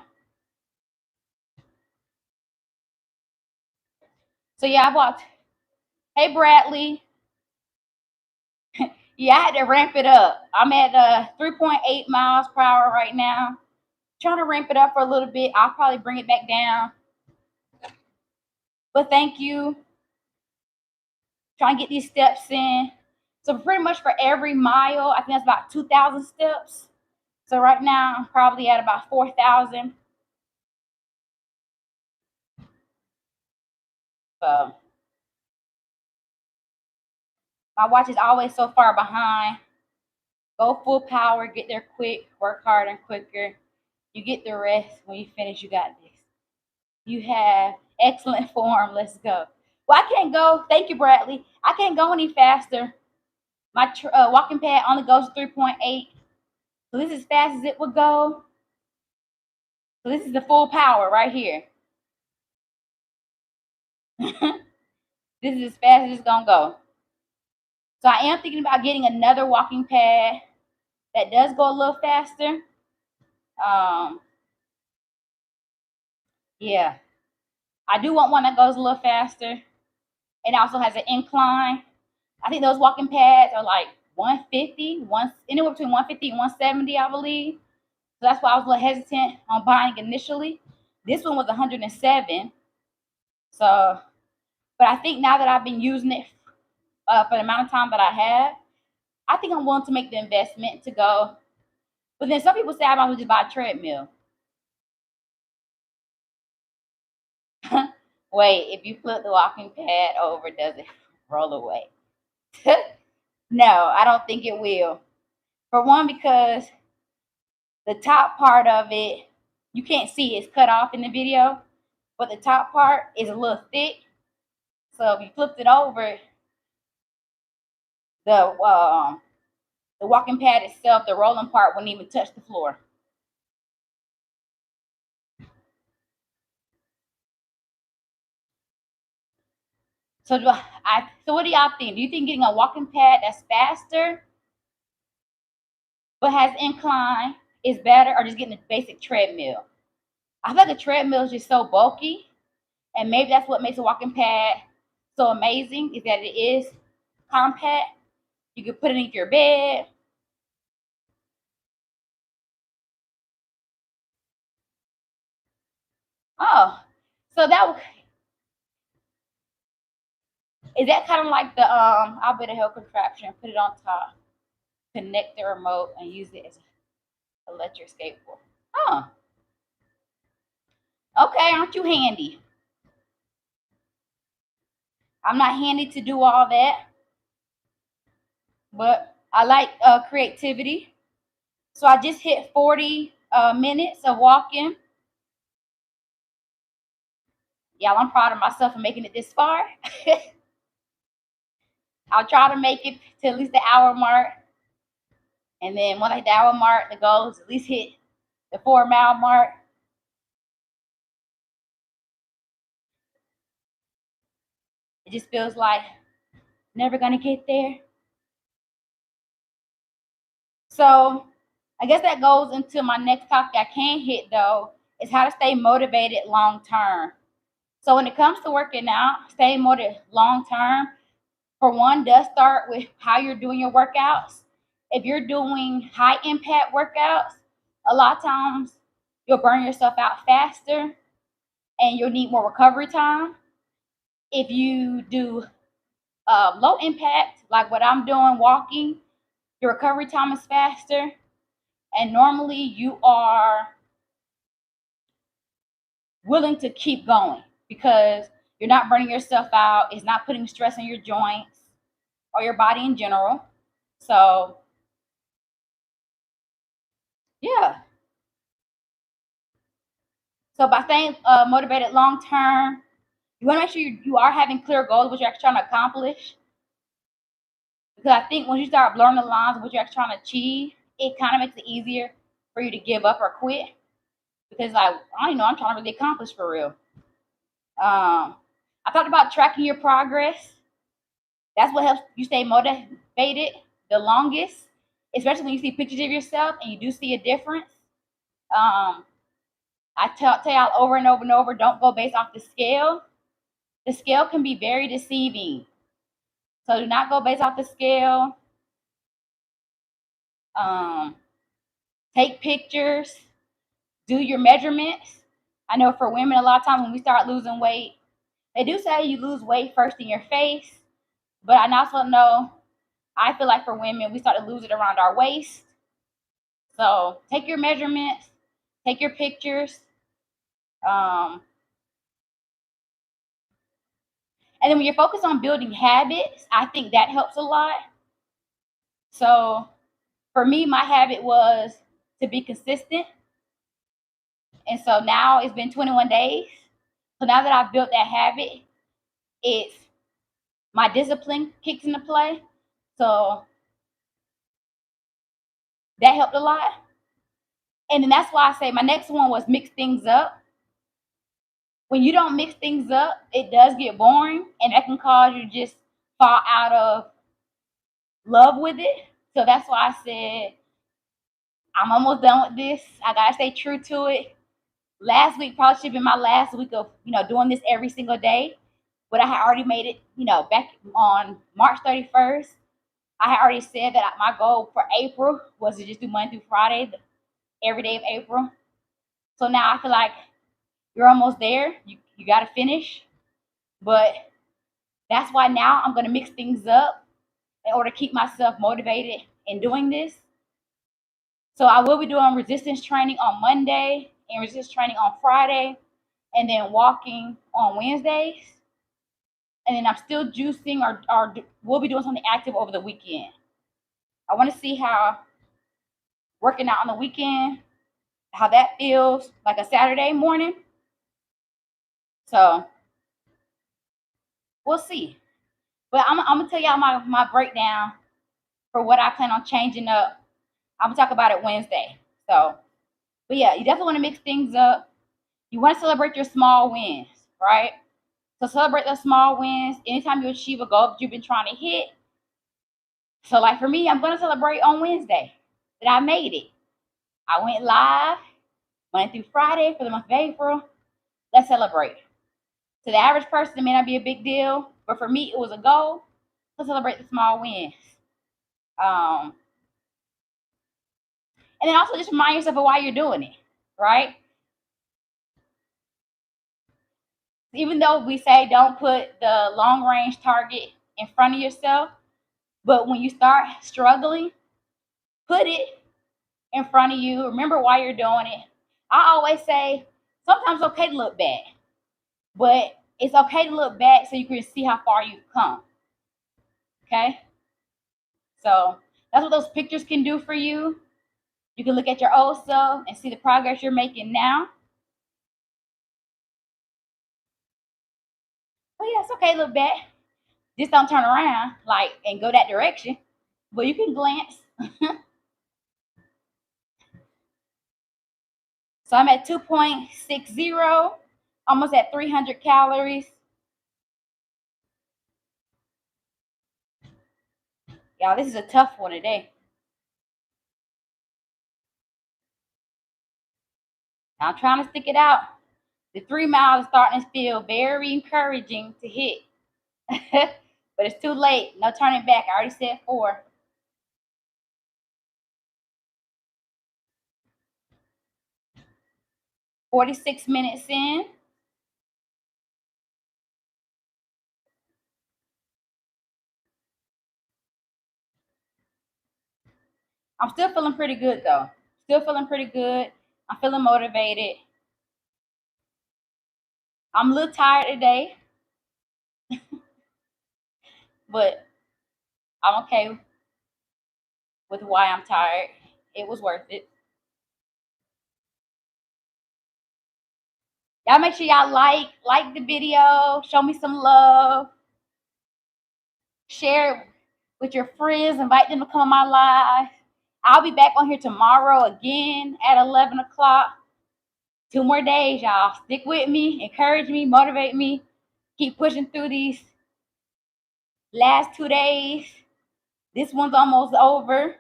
So yeah, I walked. Hey Bradley. Yeah, I had to ramp it up. I'm at 3.8 miles per hour right now. Trying to ramp it up for a little bit. I'll probably bring it back down. But thank you. Trying to get these steps in. So pretty much for every mile, I think that's about 2,000 steps. So right now, I'm probably at about 4,000. So my watch is always so far behind. Go full power, get there quick, work harder and quicker. You get the rest. When you finish, you got this. You have excellent form. Let's go. Well, I can't go. Thank you, Bradley. I can't go any faster. My walking pad only goes 3.8. So this is as fast as it would go. So this is the full power right here. This is as fast as it's going to go. So I am thinking about getting another walking pad that does go a little faster. Um, yeah. I do want one that goes a little faster and also has an incline. I think those walking pads are like 150, anywhere between 150 and 170, I believe. So that's why I was a little hesitant on buying initially. This one was 107. So, but I think now that I've been using it for the amount of time that I have, I think I'm willing to make the investment to go. But then some people say I might as well just buy a treadmill. Wait, if you flip the walking pad over, does it roll away? No, I don't think it will. For one, because the top part of it, you can't see it's cut off in the video, but the top part is a little thick. So if you flipped it over, the walking pad itself, the rolling part, wouldn't even touch the floor. So so what do y'all think? Do you think getting a walking pad that's faster but has incline is better, or just getting a basic treadmill? I feel like a treadmill is just so bulky, and maybe that's what makes a walking pad so amazing, is that it is compact. You can put it in your bed. Oh, so that is that kind of like the I'll bet a hell contraption, put it on top, connect the remote, and use it as an electric skateboard. Huh. Okay, aren't you handy? I'm not handy to do all that, but I like creativity. So I just hit 40 minutes of walking. Y'all, I'm proud of myself for making it this far. I'll try to make it to at least the hour mark. And then when I hit the hour mark, the goal is at least hit the 4 mile mark. It just feels like never gonna get there. So I guess that goes into my next topic I can hit though, is how to stay motivated long term. So when it comes to working out, staying motivated long term, for one, does start with how you're doing your workouts. If you're doing high impact workouts, a lot of times you'll burn yourself out faster and you'll need more recovery time. If you do low impact, like what I'm doing, walking, your recovery time is faster. And normally you are willing to keep going because you're not burning yourself out. It's not putting stress on your joints or your body in general. So, yeah. So by staying motivated long term, you want to make sure you are having clear goals, what you're actually trying to accomplish. Because I think once you start blurring the lines of what you're actually trying to achieve, it kind of makes it easier for you to give up or quit. Because like, I don't know, I'm trying to really accomplish for real. I talked about tracking your progress. That's what helps you stay motivated the longest, especially when you see pictures of yourself and you do see a difference. Um, I tell y'all over and over and over, don't go based off the scale. The scale can be very deceiving. So do not go based off the scale. Um, Take pictures, do your measurements. I know for women, a lot of times when we start losing weight, they do say you lose weight first in your face, but I also know, I feel like for women, we start to lose it around our waist. So take your measurements, take your pictures. Um, and then when you're focused on building habits, I think that helps a lot. So for me, my habit was to be consistent. And so now it's been 21 days. So now that I've built that habit, it's my discipline kicks into play. So that helped a lot. And then that's why I say my next one was mix things up. When you don't mix things up, it does get boring and that can cause you to just fall out of love with it. So that's why I said I'm almost done with this. I gotta stay true to it. last week probably should have been my last week of doing this every single day, but I had already made it. Back on March 31st, I had already said that my goal for April was to just do Monday through Friday, every day of April. So now I feel like you're almost there. You got to finish, but that's why now I'm going to mix things up in order to keep myself motivated in doing this. So I will be doing resistance training on Monday and resistance training on Friday, and then walking on Wednesdays. And then I'm still juicing, or we'll be doing something active over the weekend. I want to see how working out on the weekend, how that feels like a Saturday morning. So we'll see. But I'm gonna tell y'all my breakdown for what I plan on changing up. I'm gonna talk about it Wednesday. So, but yeah, you definitely want to mix things up. You want to celebrate your small wins, right? So celebrate those small wins. Anytime you achieve a goal that you've been trying to hit. So like for me, I'm gonna celebrate on Wednesday that I made it. I went live Monday through Friday for the month of April. Let's celebrate. To the average person, it may not be a big deal, but for me, it was a goal to celebrate the small wins. And then also just remind yourself of why you're doing it, right? Even though we say don't put the long range target in front of yourself, but when you start struggling, put it in front of you. Remember why you're doing it. I always say sometimes it's okay to look back, but it's okay to look back so you can see how far you've come. Okay? So that's what those pictures can do for you. You can look at your old self and see the progress you're making now. But yeah, it's okay to look back. Just don't turn around and go that direction. But you can glance. So I'm at 2.60, almost at 300 calories. Y'all, this is a tough one today. I'm trying to stick it out. The 3 miles is starting to feel very encouraging to hit. But it's too late. No turning back. I already said 4. 46 minutes in. I'm still feeling pretty good though. Still feeling pretty good. I'm feeling motivated. I'm a little tired today, but I'm okay with why I'm tired. It was worth it. Y'all make sure y'all like the video, show me some love, share it with your friends, invite them to come on my live. I'll be back on here tomorrow again at 11 o'clock. 2 more days, y'all. Stick with me, encourage me, motivate me. Keep pushing through these last 2 days. This one's almost over.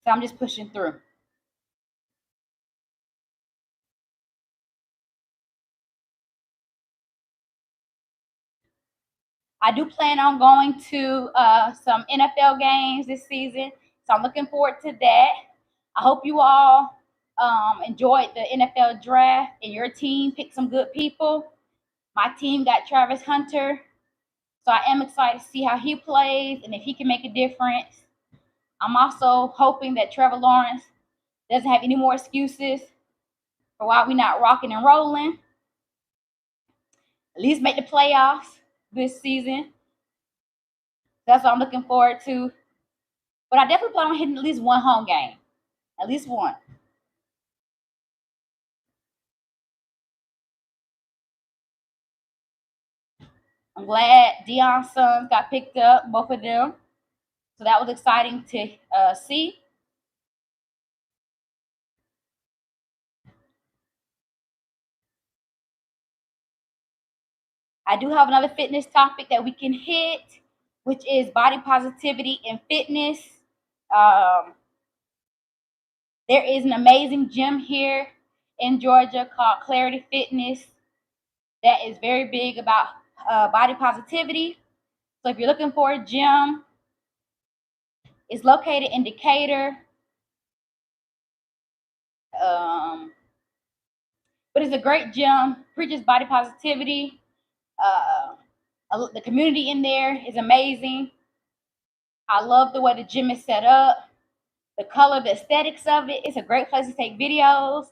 So I'm just pushing through. I do plan on going to some NFL games this season, so I'm looking forward to that. I hope you all enjoyed the NFL draft and your team picked some good people. My team got Travis Hunter, so I am excited to see how he plays and if he can make a difference. I'm also hoping that Trevor Lawrence doesn't have any more excuses for why we're not rocking and rolling. At least make the playoffs this season. That's what I'm looking forward to. But I definitely plan on hitting at least one home game. At least one. I'm glad Deion's sons got picked up, both of them. So that was exciting to see. I do have another fitness topic that we can hit. which is body positivity and fitness. Um, there is an amazing gym here in Georgia called Clarity Fitness that is very big about body positivity. So if you're looking for a gym, it's located in Decatur. But it's a great gym, preaches body positivity. Uh, the community in there is amazing. I love the way the gym is set up, the color, the aesthetics of it. It's a great place to take videos.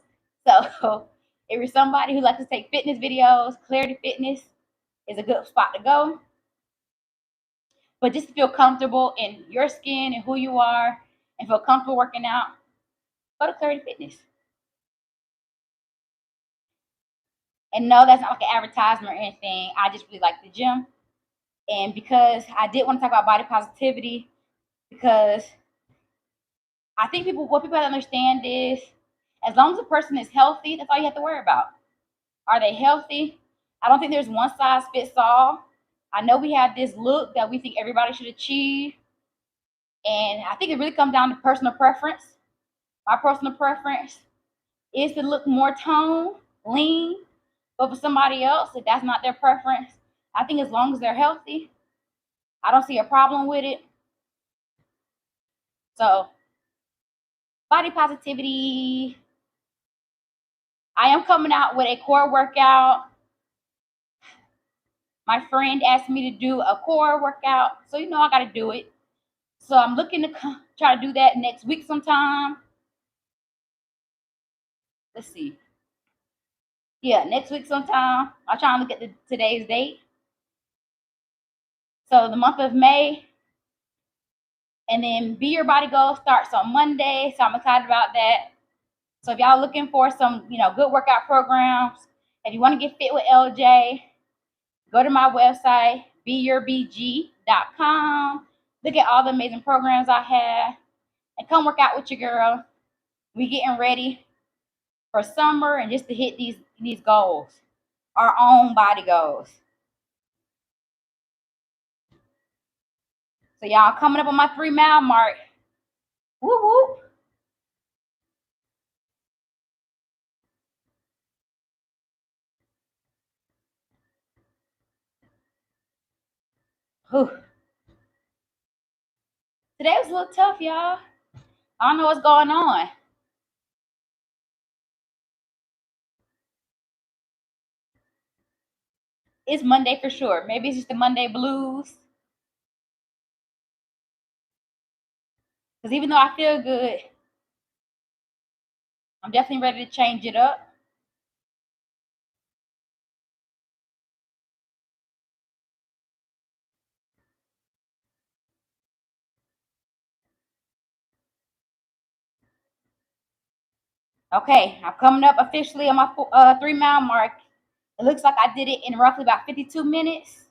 So if you're somebody who likes to take fitness videos, Clarity Fitness is a good spot to go. But just to feel comfortable in your skin and who you are and feel comfortable working out, go to Clarity Fitness. And no, that's not like an advertisement or anything. I just really like the gym. And because I did want to talk about body positivity, because I think what people have to understand is as long as a person is healthy, that's all you have to worry about. Are they healthy? I don't think there's one size fits all. I know we have this look that we think everybody should achieve. And I think it really comes down to personal preference. My personal preference is to look more toned, lean. But for somebody else, if that's not their preference, I think as long as they're healthy, I don't see a problem with it. So, body positivity. I am coming out with a core workout. My friend asked me to do a core workout, so you know I got to do it. So I'm looking to try to do that next week sometime. Let's see. Yeah, next week sometime. I'll try and look at today's date. So the month of May, and then Be Your Body Goal starts on Monday. So I'm excited about that. So if y'all looking for some, good workout programs, if you want to get fit with LJ, go to my website, beyourbg.com. Look at all the amazing programs I have, and come work out with your girl. We getting ready for summer and just to hit these goals, our own body goals. So y'all coming up on my 3-mile mark. Woo woo. Whew. Today was a little tough, y'all. I don't know what's going on. It's Monday for sure. Maybe it's just the Monday blues. Because even though I feel good, I'm definitely ready to change it up. Okay, I'm coming up officially on my 3-mile mark. It looks like I did it in roughly about 52 minutes.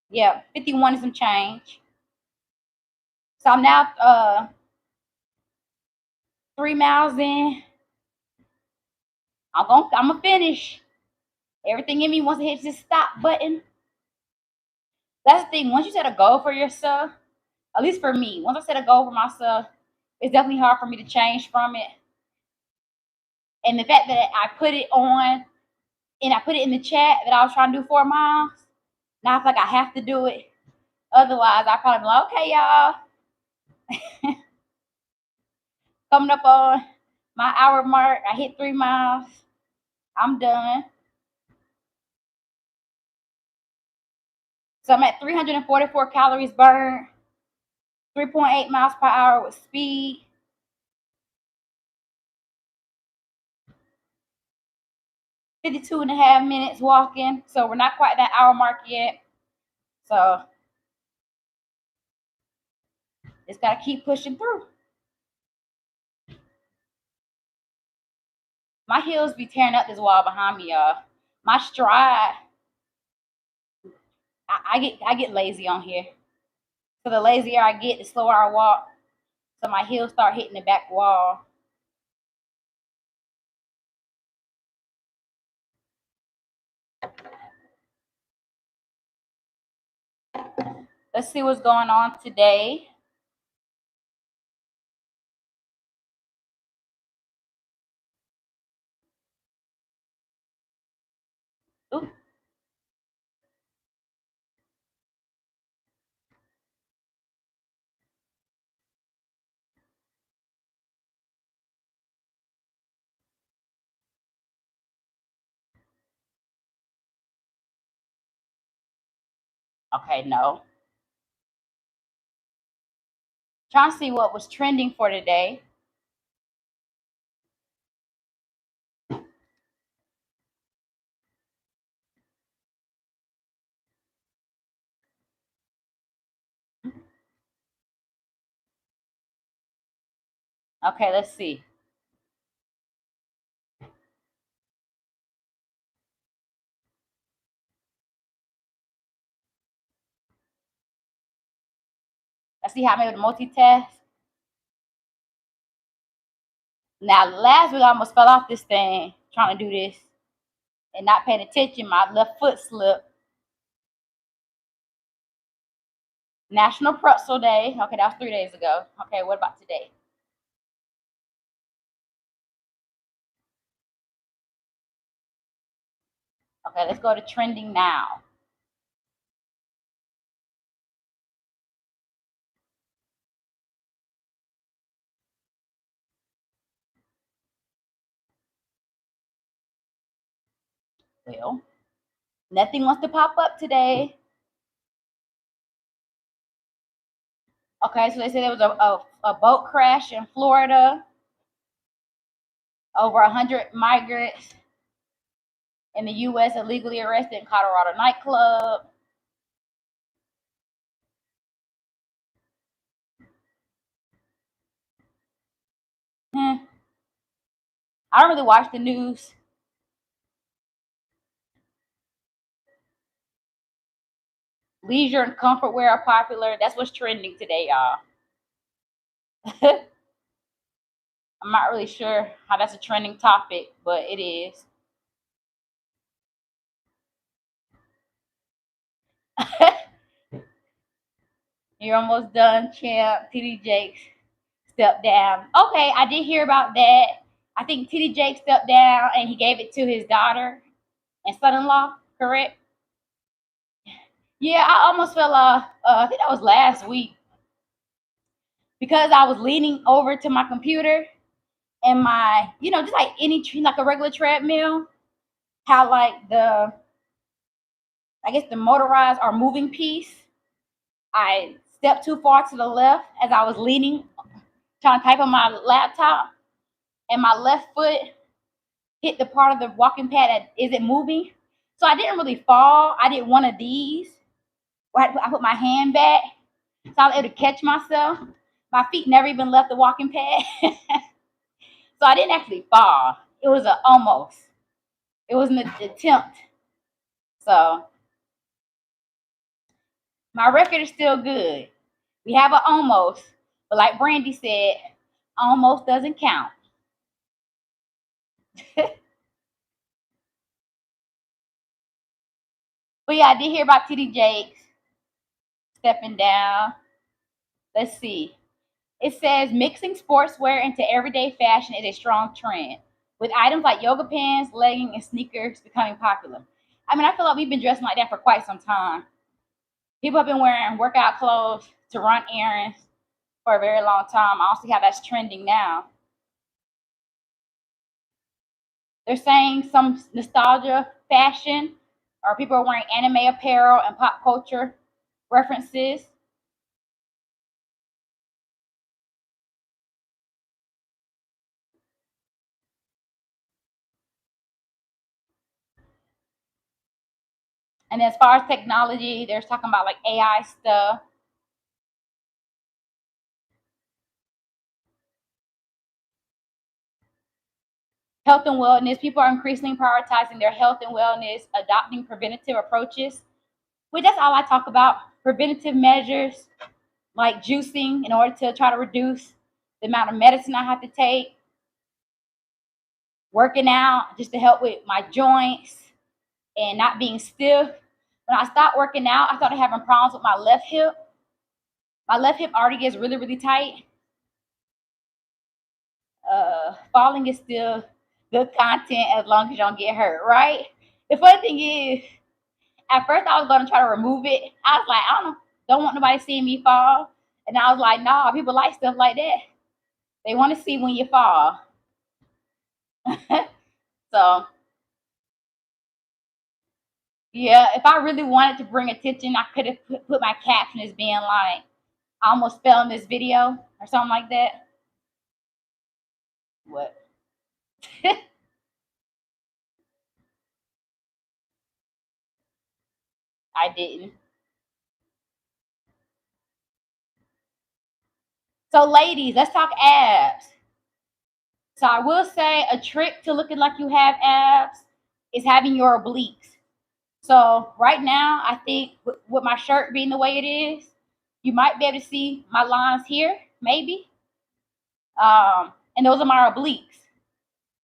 Yeah, 51 and some change. So I'm now 3 miles in. I'm gonna finish. Everything in me wants to hit this stop button. That's the thing. Once you set a goal for yourself, at least for me, once I set a goal for myself, it's definitely hard for me to change from it. And the fact that I put it on and I put it in the chat that I was trying to do 4 miles, now I feel like I have to do it. Otherwise, I probably be like, okay, y'all. Coming up on my hour mark, I hit 3 miles. I'm done. So I'm at 344 calories burned, 3.8 miles per hour with speed. 52 and a half minutes walking. So we're not quite that hour mark yet. So just gotta keep pushing through. My heels be tearing up this wall behind me, y'all. My stride, I get lazy on here. So the lazier I get, the slower I walk. So my heels start hitting the back wall. Let's see what's going on today. Ooh, okay, no. Trying to see what was trending for today. Okay, let's see. Let's see how I'm able to multitask. Now, last week I almost fell off this thing trying to do this and not paying attention. My left foot slipped. National Pretzel Day. Okay, that was 3 days ago. Okay, what about today? Okay, let's go to trending now. Well, nothing wants to pop up today. Okay, so they said there was a boat crash in Florida. Over 100 migrants in the U.S. illegally arrested in Colorado nightclub. I don't really watch the news. Leisure and comfort wear are popular. That's what's trending today, y'all. I'm not really sure how that's a trending topic, but it is. You're almost done, champ. TD Jakes stepped down. Okay, I did hear about that. I think TD Jakes stepped down and he gave it to his daughter and son-in-law, correct? Yeah, I almost fell off. I think that was last week because I was leaning over to my computer and my, just like like a regular treadmill, how like I guess the motorized or moving piece, I stepped too far to the left as I was leaning, trying to type on my laptop, and my left foot hit the part of the walking pad that isn't moving. So I didn't really fall. I did one of these where I put my hand back, so I was able to catch myself. My feet never even left the walking pad. So I didn't actually fall. It was a almost. It was an attempt. So my record is still good. We have an almost, but like Brandy said, almost doesn't count. But yeah, I did hear about TD Jakes stepping down. Let's see. It says mixing sportswear into everyday fashion is a strong trend, with items like yoga pants, leggings, and sneakers becoming popular. I mean, I feel like we've been dressing like that for quite some time. People have been wearing workout clothes to run errands for a very long time. I don't see how that's trending now. They're saying some nostalgia fashion, or people are wearing anime apparel and pop culture references. And as far as technology, they're talking about like AI stuff. Health and wellness. People are increasingly prioritizing their health and wellness, adopting preventative approaches. Which that's all I talk about. Preventative measures like juicing in order to try to reduce the amount of medicine I have to take. Working out just to help with my joints and not being stiff. When I stopped working out, I started having problems with my left hip. My left hip already gets really, really tight. Falling is still good content as long as you don't get hurt, right? The funny thing is, at first I was gonna try to remove it. I was like, I don't want nobody seeing me fall. And I was like, nah, people like stuff like that. They want to see when you fall. So yeah, if I really wanted to bring attention, I could have put my caption as being like, I almost fell in this video or something like that. What? I didn't. So ladies, let's talk abs. So I will say a trick to looking like you have abs is having your obliques. So right now, I think with my shirt being the way it is, you might be able to see my lines here, maybe. And those are my obliques.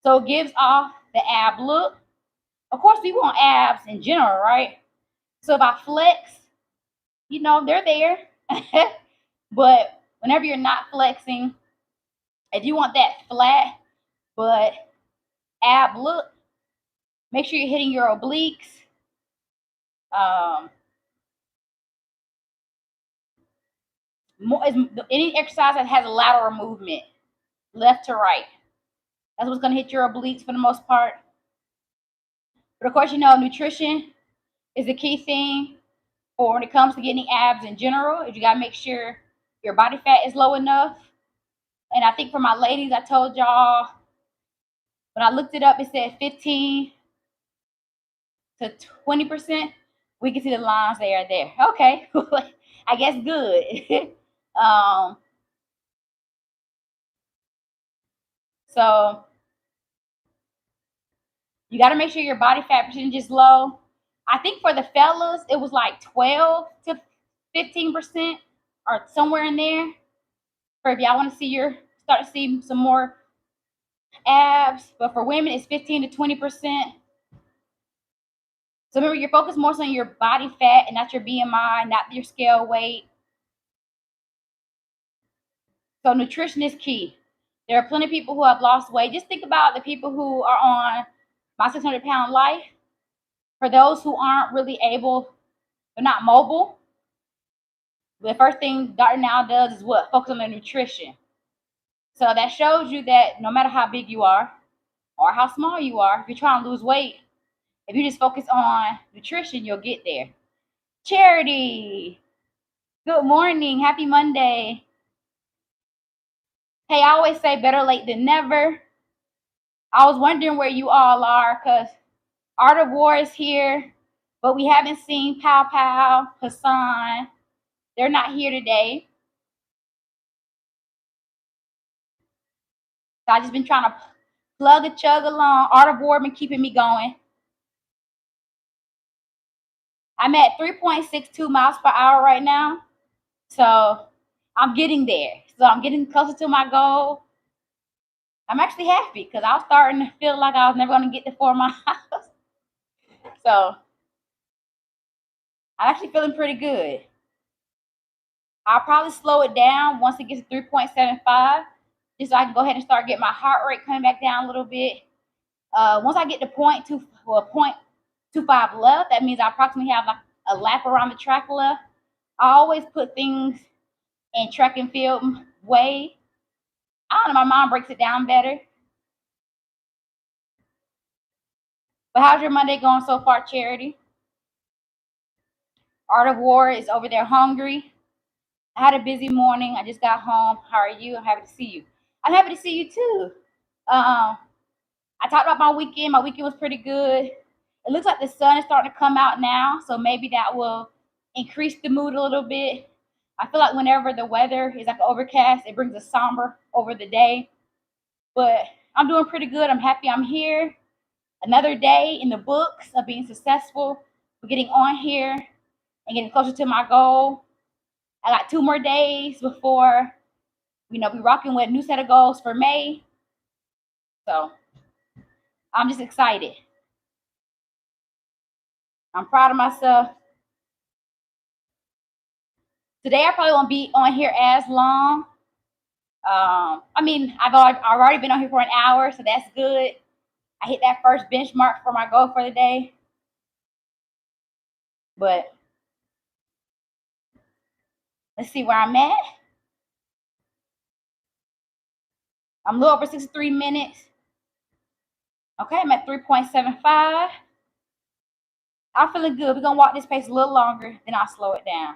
So it gives off the ab look. Of course, we want abs in general, right? So if I flex, they're there. But whenever you're not flexing, if you want that flat but ab look, make sure you're hitting your obliques. Any exercise that has a lateral movement, left to right, that's what's going to hit your obliques for the most part. But of course, nutrition is the key thing for when it comes to getting abs in general. You got to make sure your body fat is low enough. And I think for my ladies, I told y'all when I looked it up, it said 15 to 20%. We can see the lines they are there. Okay, I guess good. So you got to make sure your body fat percentage is low. I think for the fellas, it was like 12 to 15% or somewhere in there. For if y'all want to start to see some more abs, but for women, it's 15 to 20%. So remember, you're focused more on your body fat and not your BMI, not your scale weight. So nutrition is key. There are plenty of people who have lost weight. Just think about the people who are on my 600-pound life. For those who aren't really able, they're not mobile. The first thing Dr. Now does is what? Focus on their nutrition. So that shows you that no matter how big you are or how small you are, if you're trying to lose weight, if you just focus on nutrition, you'll get there. Charity, good morning. Happy Monday. Hey, I always say better late than never. I was wondering where you all are because Art of War is here, but we haven't seen Pow Pow, Hassan. They're not here today. So I've just been trying to plug and chug along. Art of War been keeping me going. I'm at 3.62 miles per hour right now. So I'm getting there. So I'm getting closer to my goal. I'm actually happy because I was starting to feel like I was never going to get to 4 miles. So I'm actually feeling pretty good. I'll probably slow it down once it gets to 3.75, just so I can go ahead and start getting my heart rate coming back down a little bit. Once I get to 0.25 left, that means I approximately have like a lap around the track left. I always put things in track and field way. I don't know, my mom breaks it down better. But how's your Monday going so far, Charity? Art of War is over there hungry. I had a busy morning. I just got home. How are you? I'm happy to see you. I'm happy to see you too. I talked about my weekend. My weekend was pretty good. It looks like the sun is starting to come out now, so maybe that will increase the mood a little bit. I feel like whenever the weather is like overcast, it brings a somber over the day. But I'm doing pretty good. I'm happy I'm here. Another day in the books of being successful. We're getting on here and getting closer to my goal. I got 2 more days before, we rocking with a new set of goals for May. So I'm just excited. I'm proud of myself. Today I probably won't be on here as long. I mean, I've already been on here for an hour, so that's good. I hit that first benchmark for my goal for the day. But let's see where I'm at. I'm a little over 63 minutes. Okay, I'm at 3.75. I'm feeling good. We're going to walk this pace a little longer, then I'll slow it down.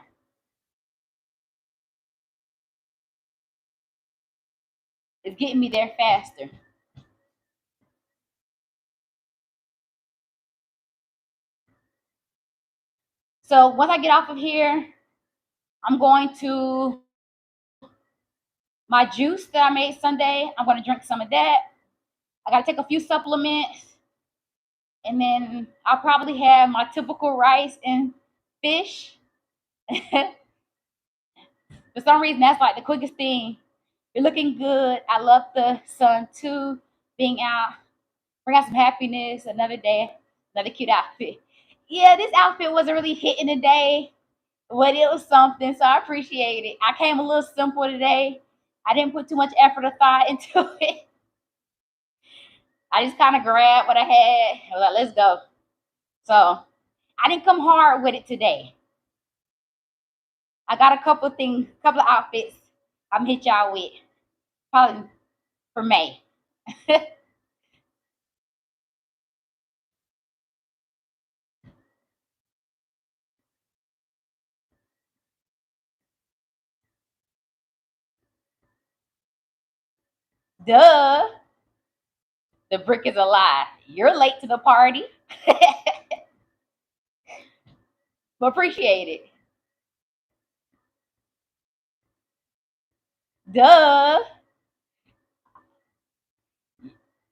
It's getting me there faster. So once I get off of here, I'm going to my juice that I made Sunday. I'm going to drink some of that. I got to take a few supplements. And then I'll probably have my typical rice and fish. For some reason, that's like the quickest thing. You're looking good. I love the sun too, being out. Bring out some happiness. Another day, another cute outfit. Yeah, this outfit wasn't really hitting today, but it was something, so I appreciate it. I came a little simple today. I didn't put too much effort or thought into it. I just kind of grabbed what I had. I was like, let's go. So I didn't come hard with it today. I got a couple of things, couple of outfits I'm hit y'all with. Probably for May. Duh. The brick is a lie. You're late to the party. But appreciate it. Duh.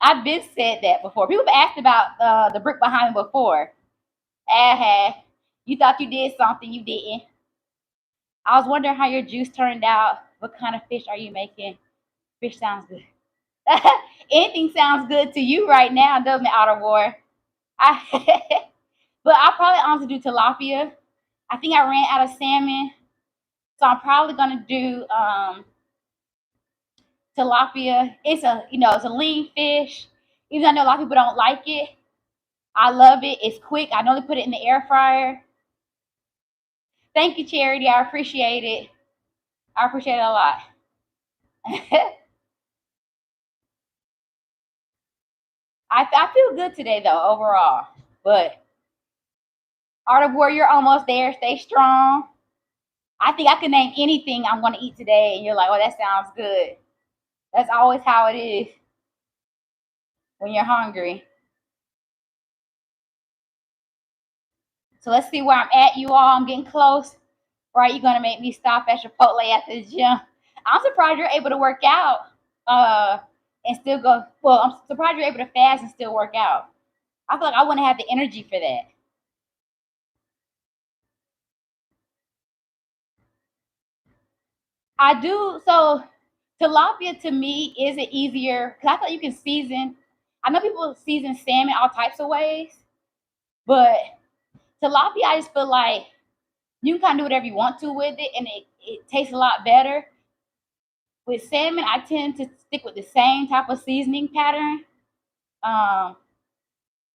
I've been said that before. People have asked about the brick behind me before. You thought you did something, you didn't. I was wondering how your juice turned out. What kind of fish are you making? Fish sounds good. Anything sounds good to you right now, doesn't it, Outer War? But I'll probably honestly do tilapia. I think I ran out of salmon, so I'm probably gonna do tilapia. It's a lean fish. Even though I know a lot of people don't like it, I love it. It's quick. I normally put it in the air fryer. Thank you, Charity. I appreciate it. I appreciate it a lot. I feel good today though overall, but Art of War, you're almost there. Stay strong. I think I can name anything I'm going to eat today, and you're like, oh, that sounds good. That's always how it is when you're hungry. So let's see where I'm at, you all. I'm getting close. Right, you're going to make me stop at Chipotle at the gym. I'm surprised you're able to work out and still go. Well, I'm surprised you're able to fast and still work out. I feel like I wouldn't have the energy for that. I do. So tilapia to me isn't easier because I thought you can season. I know people season salmon all types of ways, but tilapia, I just feel like you can kind of do whatever you want to with it, and it tastes a lot better. With salmon, I tend to stick with the same type of seasoning pattern. Um,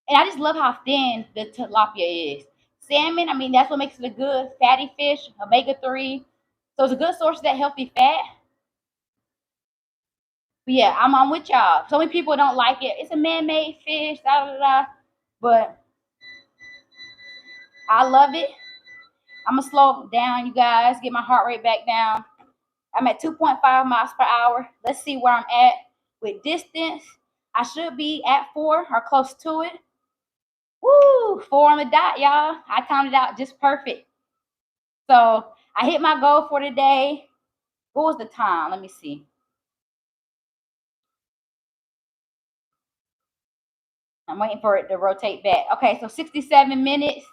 and I just love how thin the tilapia is. Salmon, I mean, that's what makes it a good fatty fish, omega 3. So it's a good source of that healthy fat. But yeah, I'm with y'all. So many people don't like it. It's a man-made fish, da da da. But I love it. I'm gonna slow down, you guys. Get my heart rate back down. I'm at 2.5 miles per hour. Let's see where I'm at with distance. I should be at 4 or close to it. Woo! 4 on the dot, y'all. I counted out just perfect. So I hit my goal for today. What was the time? Let me see. I'm waiting for it to rotate back. Okay, so 67 minutes.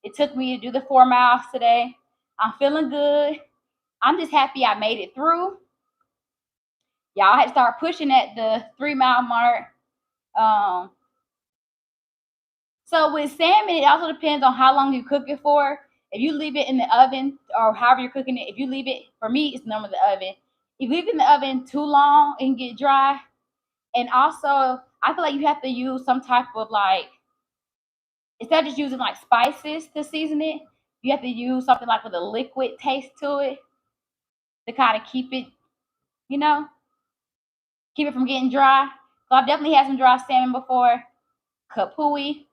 It took me to do the 4 miles today. I'm feeling good. I'm just happy I made it through. Y'all had to start pushing at the 3 mile mark. So with salmon, it also depends on how long you cook it for. If you leave it in the oven or however you're cooking it, if you leave it, for me, it's normally the oven. If you leave it in the oven too long and get dry, and also I feel like you have to use some type of like, instead of just using like spices to season it, you have to use something like with a liquid taste to it to kind of keep it, you know, keep it from getting dry. So I've definitely had some dry salmon before. Kapui,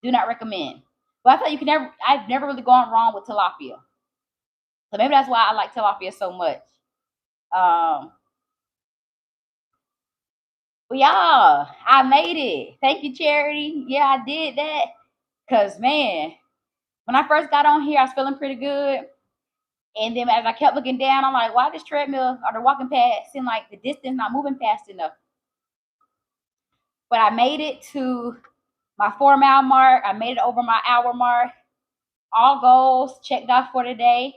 do not recommend. But I thought you can never, I've never really gone wrong with tilapia. So maybe that's why I like tilapia so much. Um, but y'all, I made it. Thank you, Charity. Yeah, I did that. Cause man, when I first got on here, I was feeling pretty good. And then as I kept looking down, I'm like, why this treadmill or the walking pad seem like the distance not moving fast enough? But I made it to my 4 mile mark. I made it over my hour mark. All goals checked off for today.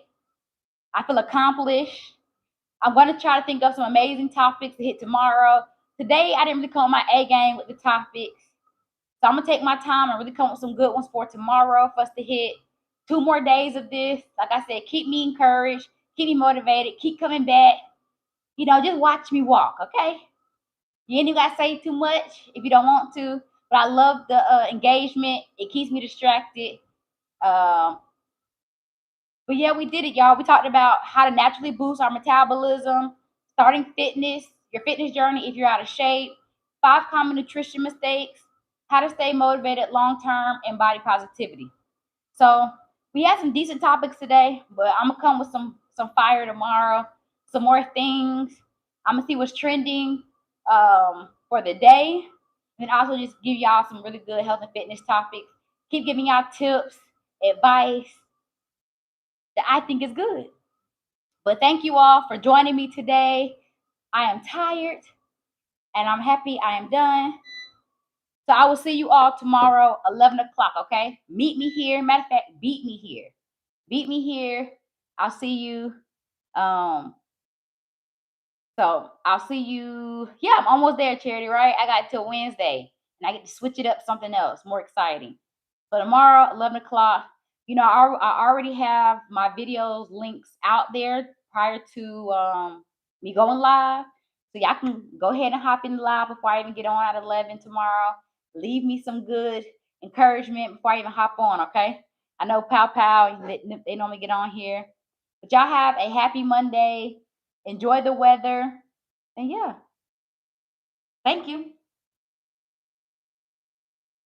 I feel accomplished. I'm going to try to think of some amazing topics to hit tomorrow. Today, I didn't really come with my A game with the topics. So I'm going to take my time and really come up with some good ones for tomorrow for us to hit 2 more days of this. Like I said, keep me encouraged, keep me motivated, keep coming back. You know, just watch me walk, okay? You ain't even got to say too much if you don't want to. But I love the engagement. It keeps me distracted. But yeah, we did it, y'all. We talked about how to naturally boost our metabolism, starting fitness, your fitness journey if you're out of shape, 5 common nutrition mistakes, how to stay motivated long term, and body positivity. So we had some decent topics today, but I'm gonna come with some fire tomorrow, some more things. I'm gonna see what's trending for the day, and also just give y'all some really good health and fitness topics. Keep giving y'all tips, advice that I think is good. But thank you all for joining me today. I am tired and I'm happy I am done. So I will see you all tomorrow, 11 o'clock, okay? Meet me here. Matter of fact, beat me here. Beat me here. I'll see you. Um, so I'll see you. Yeah, I'm almost there, Charity, right? I got till Wednesday. And I get to switch it up something else, more exciting. So tomorrow, 11 o'clock, you know, I already have my videos links out there prior to me going live. So y'all can go ahead and hop in live before I even get on at 11 tomorrow. Leave me some good encouragement before I even hop on, okay? I know Pow Pow, they normally get on here. But y'all have a happy Monday. Enjoy the weather. And yeah, thank you.